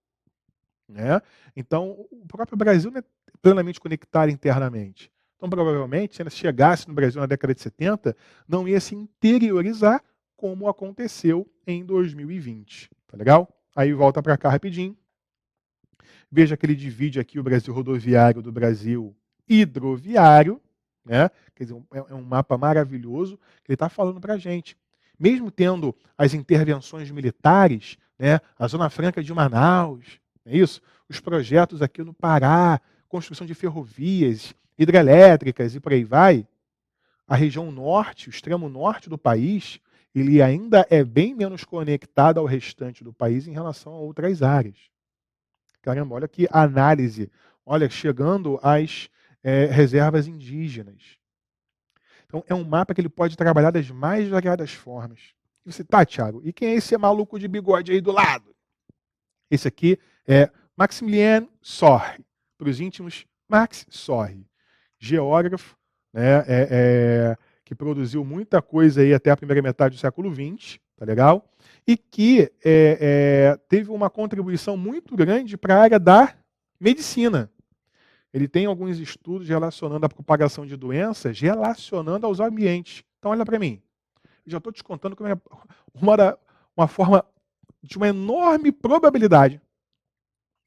Né? Então, o próprio Brasil não é plenamente conectado internamente. Então, provavelmente, se ele chegasse no Brasil na década de 70, não ia se interiorizar como aconteceu em 2020. Tá legal? Aí volta para cá rapidinho. Veja que ele divide aqui o Brasil rodoviário do Brasil hidroviário. Né? Quer dizer, é um mapa maravilhoso que ele está falando para a gente. Mesmo tendo as intervenções militares, né? A Zona Franca de Manaus, é isso? Os projetos aqui no Pará, construção de ferrovias, hidrelétricas e por aí vai, a região norte, o extremo norte do país, ele ainda é bem menos conectado ao restante do país em relação a outras áreas. Caramba, olha que análise. Olha, chegando às reservas indígenas. Então, é um mapa que ele pode trabalhar das mais variadas formas. E você, tá, Thiago, e quem é esse maluco de bigode aí do lado? Esse aqui é Maximilien Sorre. Para os íntimos, Max Sorre. Geógrafo, né, que produziu muita coisa aí até a primeira metade do século XX, tá legal? E que teve uma contribuição muito grande para a área da medicina. Ele tem alguns estudos relacionando a propagação de doenças, relacionando aos ambientes. Então, olha para mim. Eu já estou te contando como é uma forma de uma enorme probabilidade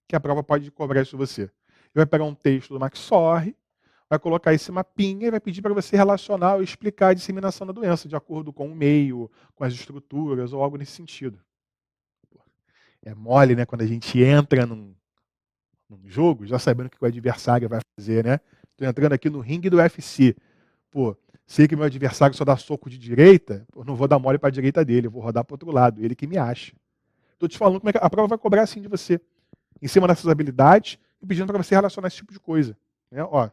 que a prova pode cobrar isso de você. Ele vai pegar um texto do Max Sorre, vai colocar esse mapinha e vai pedir para você relacionar ou explicar a disseminação da doença de acordo com o meio, com as estruturas ou algo nesse sentido. É mole, né? Quando a gente entra num jogo, já sabendo o que o adversário vai fazer, né? Estou entrando aqui no ringue do UFC. Pô, sei que meu adversário só dá soco de direita, eu não vou dar mole para a direita dele, eu vou rodar para o outro lado, ele que me acha. Estou te falando como é que a prova vai cobrar assim de você, em cima dessas habilidades e pedindo para você relacionar esse tipo de coisa. Né? Ó,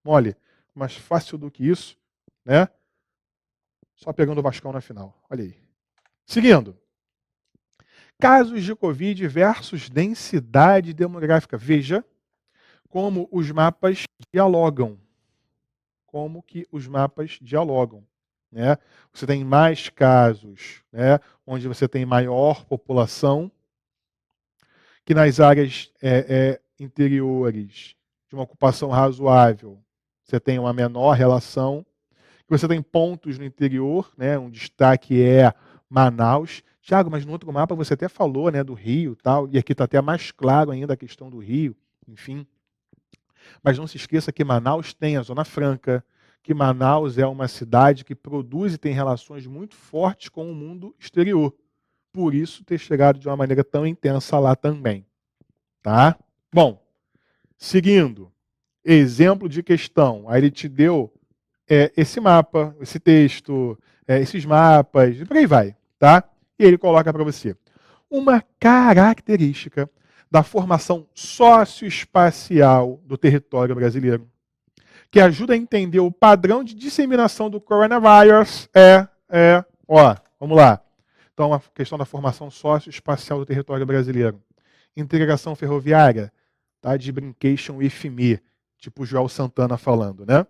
mole, mais fácil do que isso, né? Só pegando o Vascão na final. Olha aí. Seguindo. Casos de Covid versus densidade demográfica. Veja como os mapas dialogam. Como que os mapas dialogam. Né? Você tem mais casos, né, onde você tem maior população, que nas áreas interiores de uma ocupação razoável você tem uma menor relação. Você tem pontos no interior, né, um destaque é Manaus. Tiago, mas no outro mapa você até falou, né, do Rio, tal, e aqui está até mais claro ainda a questão do Rio, enfim. Mas não se esqueça que Manaus tem a Zona Franca, que Manaus é uma cidade que produz e tem relações muito fortes com o mundo exterior. Por isso ter chegado de uma maneira tão intensa lá também. Tá? Bom, seguindo. Exemplo de questão. Aí ele te deu esse mapa, esse texto, esses mapas, e por aí vai. Tá? E ele coloca para você. Uma característica da formação socioespacial do território brasileiro, que ajuda a entender o padrão de disseminação do coronavírus vamos lá. Então, a questão da formação socioespacial do território brasileiro. Integração ferroviária, tá? De brincation with me, tipo o Joel Santana falando, né?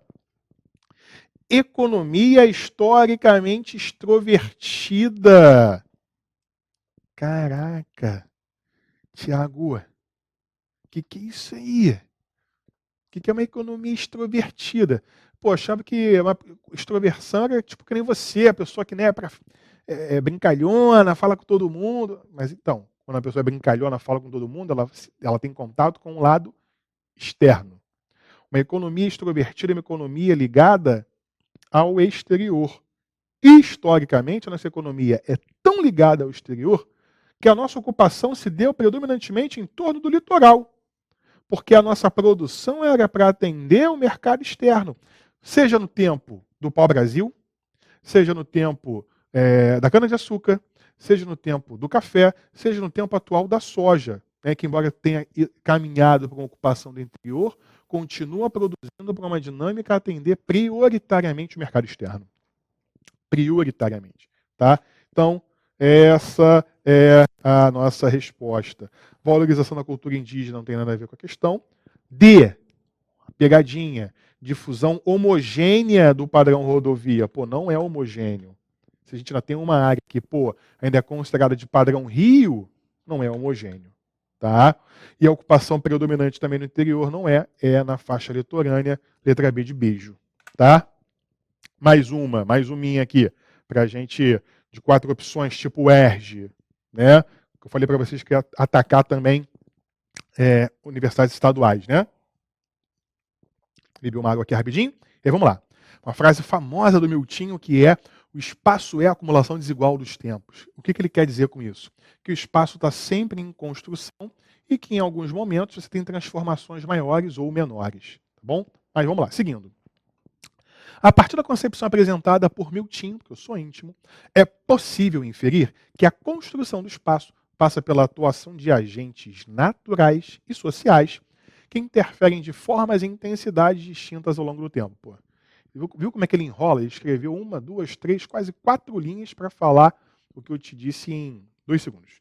Economia historicamente extrovertida. Caraca, Tiago, o que é isso aí? O que é uma economia extrovertida? Pô, achava que uma extroversão era tipo que nem você, a pessoa que, né, brincalhona, fala com todo mundo. Mas então, quando a pessoa é brincalhona, fala com todo mundo, ela tem contato com o lado externo. Uma economia extrovertida é uma economia ligada ao exterior. Historicamente, a nossa economia é tão ligada ao exterior que a nossa ocupação se deu predominantemente em torno do litoral, porque a nossa produção era para atender o mercado externo, seja no tempo do pau-brasil, seja no tempo da cana-de-açúcar, seja no tempo do café, seja no tempo atual da soja, né, que embora tenha caminhado para uma ocupação do interior, continua produzindo para uma dinâmica a atender prioritariamente o mercado externo. Prioritariamente. Tá? Então, essa é a nossa resposta. Valorização da cultura indígena não tem nada a ver com a questão. D, pegadinha, difusão homogênea do padrão rodovia. Pô, não é homogêneo. Se a gente ainda tem uma área que, pô, ainda é considerada de padrão Rio, não é homogêneo. Tá? E a ocupação predominante também no interior não é na faixa litorânea, letra B de beijo. Tá? Mais uma aqui, para a gente, de 4 opções, tipo ERG, né? Eu falei para vocês que ia atacar também universidades estaduais, né? Bebi uma água aqui rapidinho. E vamos lá. Uma frase famosa do Miltinho que é: o espaço é a acumulação desigual dos tempos. O que ele quer dizer com isso? Que o espaço está sempre em construção e que em alguns momentos você tem transformações maiores ou menores. Tá bom? Mas vamos lá, seguindo. A partir da concepção apresentada por Miltinho, que eu sou íntimo, é possível inferir que a construção do espaço passa pela atuação de agentes naturais e sociais que interferem de formas e intensidades distintas ao longo do tempo. Pô, viu como é que ele enrola? Ele escreveu 1, 2, 3, quase 4 linhas para falar o que eu te disse em 2 segundos.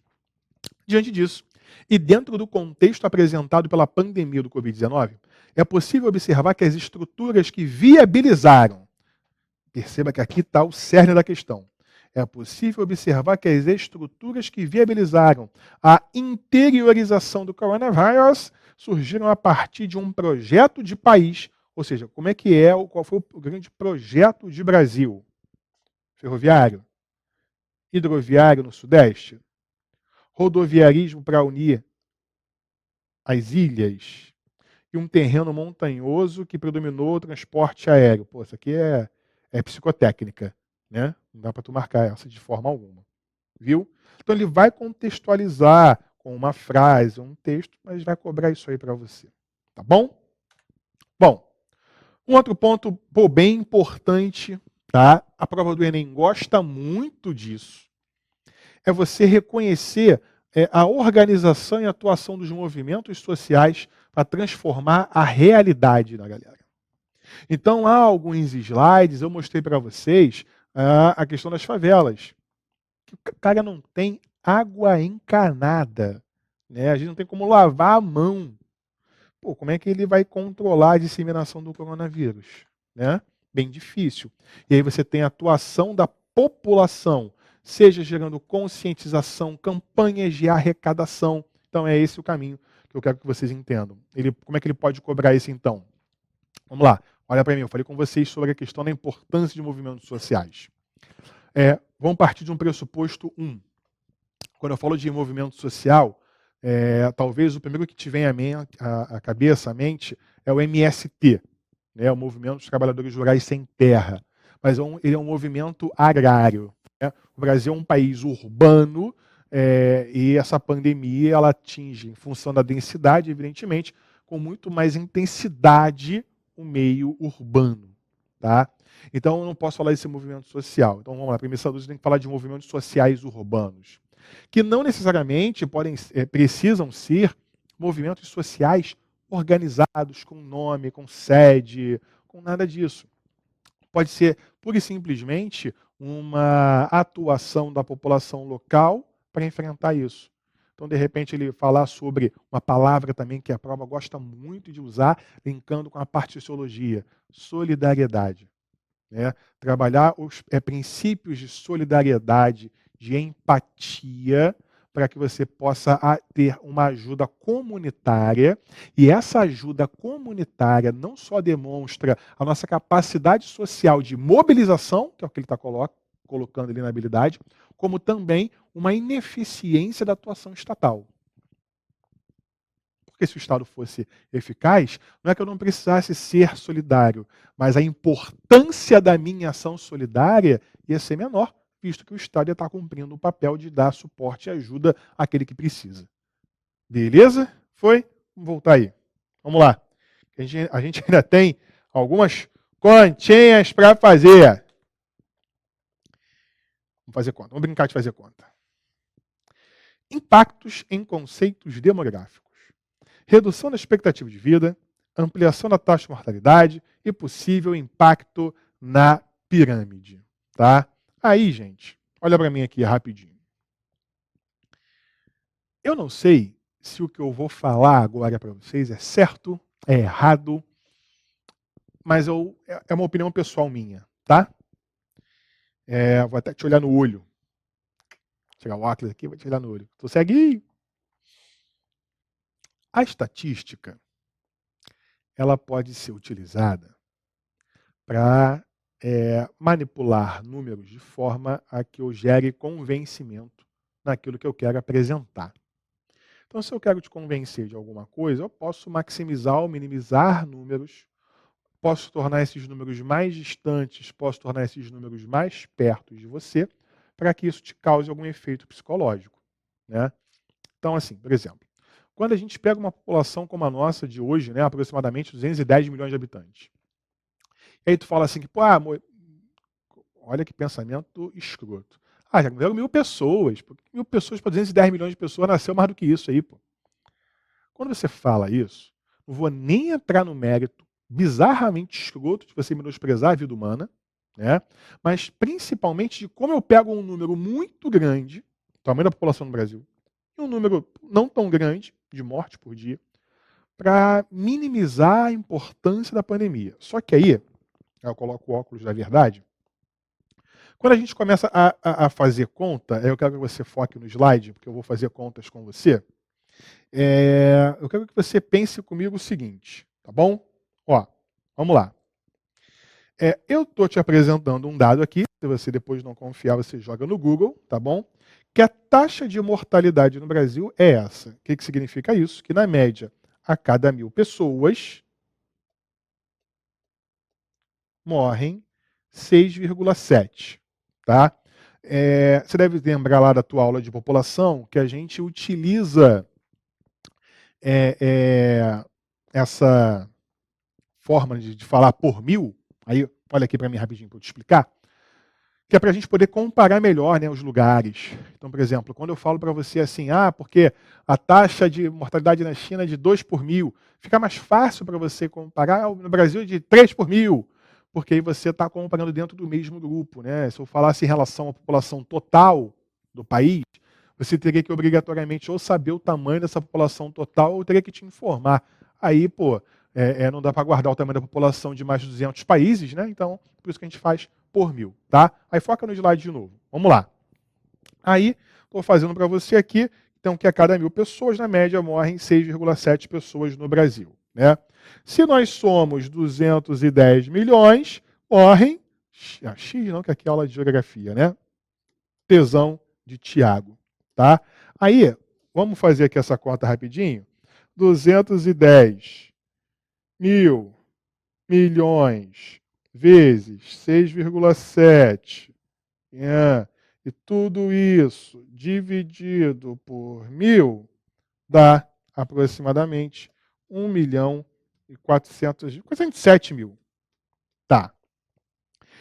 Diante disso, e dentro do contexto apresentado pela pandemia do Covid-19, é possível observar que as estruturas que viabilizaram, perceba que aqui está o cerne da questão, é possível observar que as estruturas que viabilizaram a interiorização do coronavírus surgiram a partir de um projeto de país, ou seja, qual foi o grande projeto de Brasil? Ferroviário, hidroviário no Sudeste, rodoviarismo para unir as ilhas e um terreno montanhoso que predominou o transporte aéreo. Pô, isso aqui é psicotécnica, né? Não dá para tu marcar essa de forma alguma. Viu? Então ele vai contextualizar com uma frase, um texto, mas vai cobrar isso aí para você. Tá bom? Bom, um outro ponto bem importante, tá? A prova do Enem gosta muito disso. É você reconhecer a organização e atuação dos movimentos sociais para transformar a realidade da galera. Então, há alguns slides, eu mostrei para vocês a questão das favelas. O cara não tem água encanada, né? A gente não tem como lavar a mão. Pô, como é que ele vai controlar a disseminação do coronavírus? Né? Bem difícil. E aí você tem a atuação da população, seja gerando conscientização, campanhas de arrecadação. Então é esse o caminho que eu quero que vocês entendam. Como é que ele pode cobrar isso então? Vamos lá, olha para mim, eu falei com vocês sobre a questão da importância de movimentos sociais. Vamos partir de um pressuposto 1. Quando eu falo de movimento social, talvez o primeiro que te venha à cabeça, à mente, é o MST, né, o Movimento dos Trabalhadores Rurais Sem Terra. Mas ele é um movimento agrário. Né? O Brasil é um país urbano e essa pandemia ela atinge, em função da densidade, evidentemente, com muito mais intensidade o meio urbano. Tá? Então, eu não posso falar desse movimento social. Então, vamos lá, a premissa 2 tem que falar de movimentos sociais urbanos, que não necessariamente precisam ser movimentos sociais organizados, com nome, com sede, com nada disso. Pode ser, pura e simplesmente, uma atuação da população local para enfrentar isso. Então, de repente, ele falar sobre uma palavra também que a prova gosta muito de usar, linkando com a parte de sociologia, solidariedade. Né? Trabalhar os princípios de solidariedade, de empatia, para que você possa ter uma ajuda comunitária. E essa ajuda comunitária não só demonstra a nossa capacidade social de mobilização, que é o que ele está colocando ali na habilidade, como também uma ineficiência da atuação estatal. Porque se o Estado fosse eficaz, não é que eu não precisasse ser solidário, mas a importância da minha ação solidária ia ser menor, visto que o Estado ia estar cumprindo o papel de dar suporte e ajuda àquele que precisa. Beleza? Foi? Vamos voltar aí. Vamos lá. A gente ainda tem algumas continhas para fazer. Vamos fazer conta. Vamos brincar de fazer conta. Impactos em conceitos demográficos. Redução da expectativa de vida, ampliação da taxa de mortalidade e possível impacto na pirâmide. Tá? Aí, gente, olha para mim aqui rapidinho. Eu não sei se o que eu vou falar agora para vocês é certo, é errado, mas é uma opinião pessoal minha, tá? Vou até te olhar no olho. Vou tirar o óculos aqui, vou te olhar no olho. Tu segue? A estatística, ela pode ser utilizada para manipular números de forma a que eu gere convencimento naquilo que eu quero apresentar. Então, se eu quero te convencer de alguma coisa, eu posso maximizar ou minimizar números posso tornar esses números mais distantes, posso tornar esses números mais perto de você, para que isso te cause algum efeito psicológico, né? Então, assim, por exemplo, quando a gente pega uma população como a nossa de hoje, né, aproximadamente 210 milhões de habitantes, e aí tu fala assim que, pô, olha que pensamento escroto. Ah, já morreram 1.000 pessoas. Pô, 1.000 pessoas para 210 milhões de pessoas, nasceu mais do que isso aí, pô. Quando você fala isso, não vou nem entrar no mérito bizarramente escroto de você menosprezar a vida humana, né? Mas principalmente de como eu pego um número muito grande, tamanho da população no Brasil, e um número não tão grande de mortes por dia, para minimizar a importância da pandemia. Só que aí, eu coloco o óculos da verdade, quando a gente começa a fazer conta, eu quero que você foque no slide, porque eu vou fazer contas com você. Eu quero que você pense comigo o seguinte, tá bom? Ó, vamos lá. Eu estou te apresentando um dado aqui, se você depois não confiar, você joga no Google, tá bom? Que a taxa de mortalidade no Brasil é essa. O que significa isso? Que na média, a cada 1.000 pessoas, morrem 6,7, tá? Você deve lembrar lá da tua aula de população que a gente utiliza essa forma de falar por mil. Aí, olha aqui para mim rapidinho para eu te explicar, que é para a gente poder comparar melhor, né, os lugares. Então, por exemplo, quando eu falo para você assim, porque a taxa de mortalidade na China é de 2 por mil, fica mais fácil para você comparar no Brasil de 3 por mil, porque aí você está comparando dentro do mesmo grupo, né? Se eu falasse em relação à população total do país, você teria que obrigatoriamente ou saber o tamanho dessa população total ou teria que te informar. Aí, pô, não dá para guardar o tamanho da população de mais de 200 países, né? Então, por isso que a gente faz por mil, tá? Aí foca no slide de novo. Vamos lá. Aí, estou fazendo para você aqui, então, que a cada 1.000 pessoas, na média, morrem 6,7 pessoas no Brasil, né? Se nós somos 210 milhões, morrem, X não, que aqui é aula de geografia, né? Tesão de Tiago, tá? Aí, vamos fazer aqui essa conta rapidinho. 210 mil milhões vezes 6,7. E tudo isso dividido por 1.000 dá aproximadamente 1.407.000. Tá.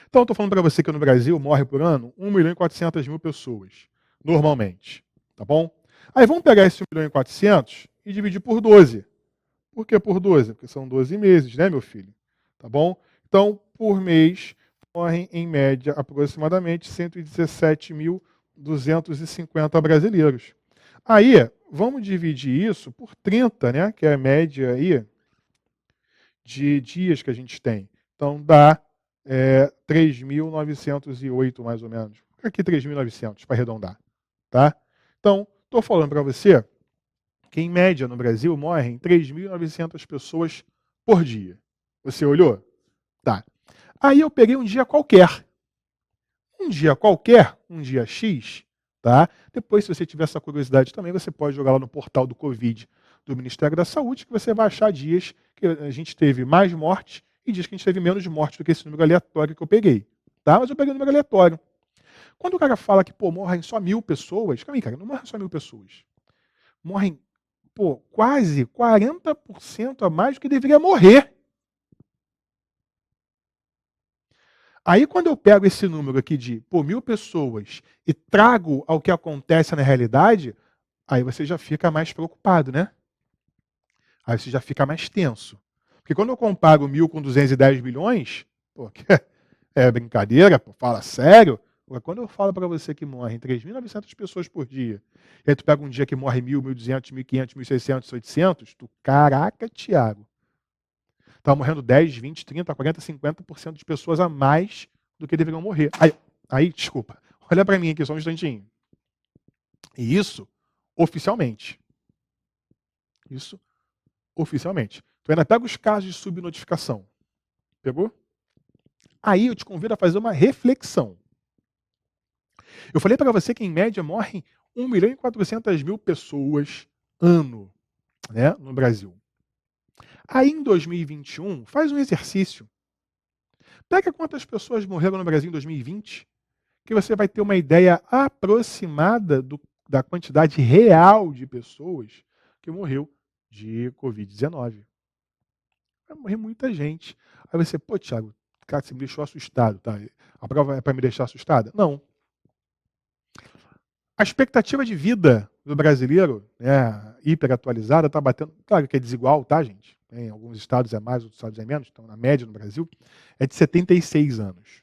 Então, eu estou falando para você que no Brasil morre por ano 1.400.000 pessoas, normalmente. Tá bom? Aí vamos pegar esse 1.400.000 e dividir por 12. Por que por 12? Porque são 12 meses, né, meu filho? Tá bom? Então, por mês, morrem, em média, aproximadamente 117.250 brasileiros. Aí, vamos dividir isso por 30, né, que é a média aí de dias que a gente tem. Então, dá 3.908, mais ou menos. Aqui, 3.900, para arredondar. Tá? Então, estou falando para você que, em média, no Brasil, morrem 3.900 pessoas por dia. Você olhou? Tá. Aí eu peguei um dia qualquer. Um dia qualquer, um dia X, tá? Depois, se você tiver essa curiosidade também, você pode jogar lá no portal do Covid do Ministério da Saúde, que você vai achar dias que a gente teve mais mortes e dias que a gente teve menos mortes do que esse número aleatório que eu peguei. Tá? Mas eu peguei um número aleatório. Quando o cara fala que, morrem só 1.000 pessoas, calma aí, cara, não morrem só 1.000 pessoas. Morrem, quase 40% a mais do que deveria morrer. Aí, quando eu pego esse número aqui de 1.000 pessoas e trago ao que acontece na realidade, aí você já fica mais preocupado, né? Aí você já fica mais tenso. Porque quando eu comparo 1.000 com 210 milhões, é brincadeira, fala sério. Quando eu falo para você que morrem 3.900 pessoas por dia, e aí tu pega um dia que morre 1.000, 1.200, 1.500, 1.600, 800, caraca, Thiago. Está morrendo 10, 20, 30, 40, 50% de pessoas a mais do que deveriam morrer. Aí, desculpa, olha para mim aqui só um instantinho. E isso, oficialmente. Isso, oficialmente. Tu ainda pega os casos de subnotificação. Pegou? Aí eu te convido a fazer uma reflexão. Eu falei para você que, em média, morrem 1.400.000 pessoas ano, né, no Brasil. Aí em 2021, faz um exercício. Pega quantas pessoas morreram no Brasil em 2020, que você vai ter uma ideia aproximada da quantidade real de pessoas que morreu de Covid-19. Vai morrer muita gente. Aí você, pô, Thiago, cara, você me deixou assustado, tá? A prova é para me deixar assustada? Não. A expectativa de vida do brasileiro, né, hiperatualizada, está batendo. Claro que é desigual, tá, gente? Em alguns estados é mais, outros estados é menos, então na média no Brasil, é de 76 anos.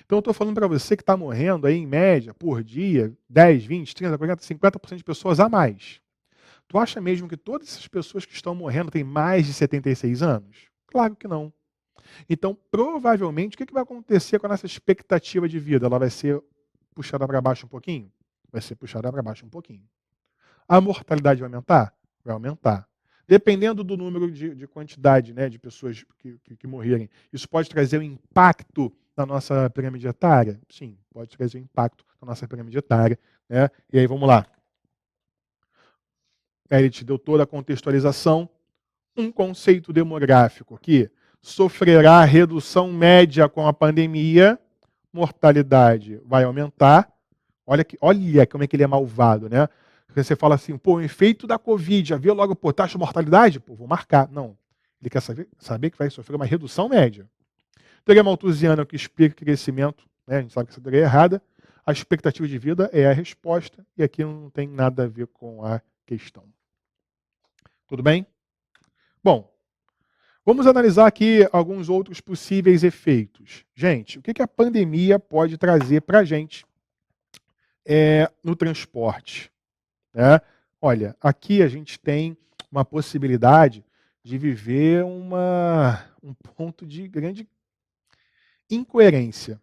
Então eu estou falando para você que está morrendo aí, em média, por dia, 10, 20, 30, 40, 50% de pessoas a mais. Tu acha mesmo que todas essas pessoas que estão morrendo têm mais de 76 anos? Claro que não. Então, provavelmente, o que vai acontecer com a nossa expectativa de vida? Ela vai ser puxada para baixo um pouquinho? Vai ser puxada para baixo um pouquinho. A mortalidade vai aumentar? Vai aumentar. Dependendo do número de quantidade, né, de pessoas que morrerem. Isso pode trazer um impacto na nossa pirâmide etária? Sim, pode trazer um impacto na nossa pirâmide etária. Né? E aí, vamos lá. Ele te deu toda a contextualização. Um conceito demográfico que sofrerá redução média com a pandemia, mortalidade vai aumentar. Olha como é que ele é malvado, né? Você fala assim, pô, o efeito da Covid, já viu logo, pô, taxa de mortalidade? Pô, vou marcar. Não. Ele quer saber que vai sofrer uma redução média. Teoria malthusiana que explica crescimento, né? A gente sabe que essa teoria é errada. A expectativa de vida é a resposta, e aqui não tem nada a ver com a questão. Tudo bem? Bom, vamos analisar aqui alguns outros possíveis efeitos. Gente, o que a pandemia pode trazer para a gente no transporte? Né? Olha, aqui a gente tem uma possibilidade de viver um ponto de grande incoerência.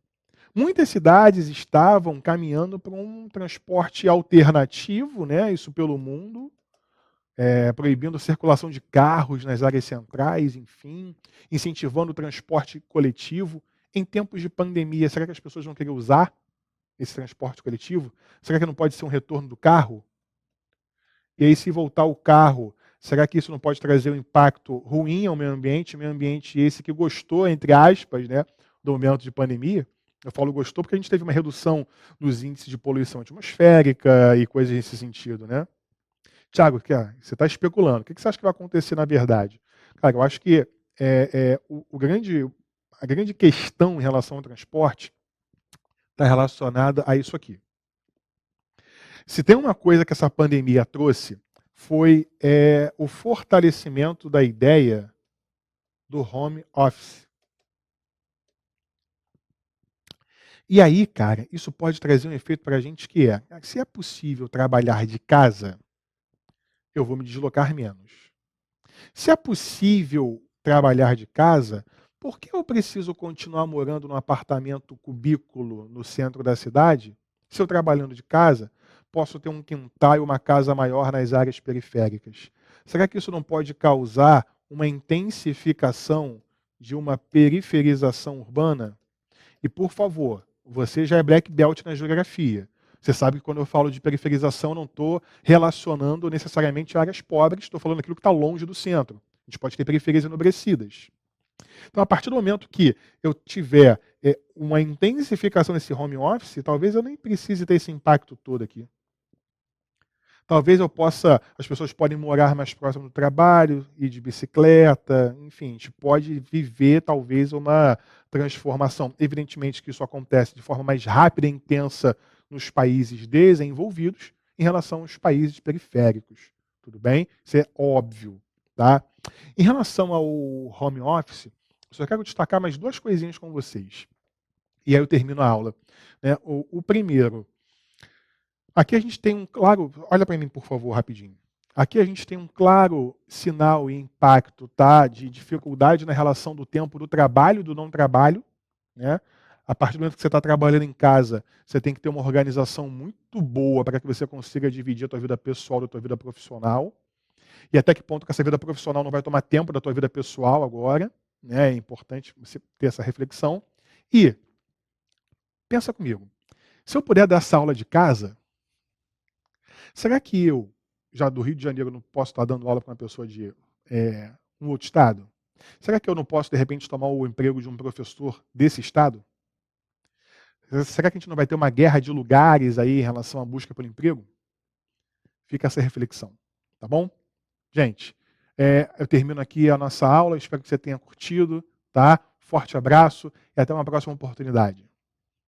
Muitas cidades estavam caminhando para um transporte alternativo, né? Isso pelo mundo, proibindo a circulação de carros nas áreas centrais, enfim, incentivando o transporte coletivo. Em tempos de pandemia, será que as pessoas vão querer usar esse transporte coletivo? Será que não pode ser um retorno do carro? E aí, se voltar o carro, será que isso não pode trazer um impacto ruim ao meio ambiente esse que gostou, entre aspas, né, do momento de pandemia? Eu falo gostou porque a gente teve uma redução nos índices de poluição atmosférica e coisas nesse sentido, né? Tiago, você está especulando. O que você acha que vai acontecer na verdade? Cara, eu acho que a grande questão em relação ao transporte está relacionada a isso aqui. Se tem uma coisa que essa pandemia trouxe, foi o fortalecimento da ideia do home office. E aí, cara, isso pode trazer um efeito para a gente que se é possível trabalhar de casa, eu vou me deslocar menos. Se é possível trabalhar de casa, por que eu preciso continuar morando num apartamento cubículo no centro da cidade? Se eu trabalhando de casa, posso ter um quintal e uma casa maior nas áreas periféricas. Será que isso não pode causar uma intensificação de uma periferização urbana? E, por favor, você já é black belt na geografia. Você sabe que quando eu falo de periferização, não estou relacionando necessariamente áreas pobres, estou falando aquilo que está longe do centro. A gente pode ter periferias enobrecidas. Então, a partir do momento que eu tiver uma intensificação desse home office, talvez eu nem precise ter esse impacto todo aqui. Talvez as pessoas podem morar mais próximo do trabalho, ir de bicicleta, enfim, a gente pode viver talvez uma transformação. Evidentemente que isso acontece de forma mais rápida e intensa nos países desenvolvidos em relação aos países periféricos. Tudo bem? Isso é óbvio, tá? Em relação ao home office, eu só quero destacar mais duas coisinhas com vocês. E aí eu termino a aula. Né? O primeiro, aqui a gente tem um claro, olha para mim por favor rapidinho. Aqui a gente tem um claro sinal e impacto, tá, de dificuldade na relação do tempo do trabalho e do não trabalho, né? A partir do momento que você está trabalhando em casa, você tem que ter uma organização muito boa para que você consiga dividir a tua vida pessoal da tua vida profissional. E até que ponto que essa vida profissional não vai tomar tempo da tua vida pessoal agora, né? É importante você ter essa reflexão. E pensa comigo, se eu puder dar essa aula de casa, será que eu, já do Rio de Janeiro, não posso estar dando aula para uma pessoa de Um outro estado? Será que eu não posso, de repente, tomar o emprego de um professor desse estado? Será que a gente não vai ter uma guerra de lugares aí em relação à busca por emprego? Fica essa reflexão, tá bom? Gente, eu termino aqui a nossa aula, espero que você tenha curtido, tá? Forte abraço e até uma próxima oportunidade.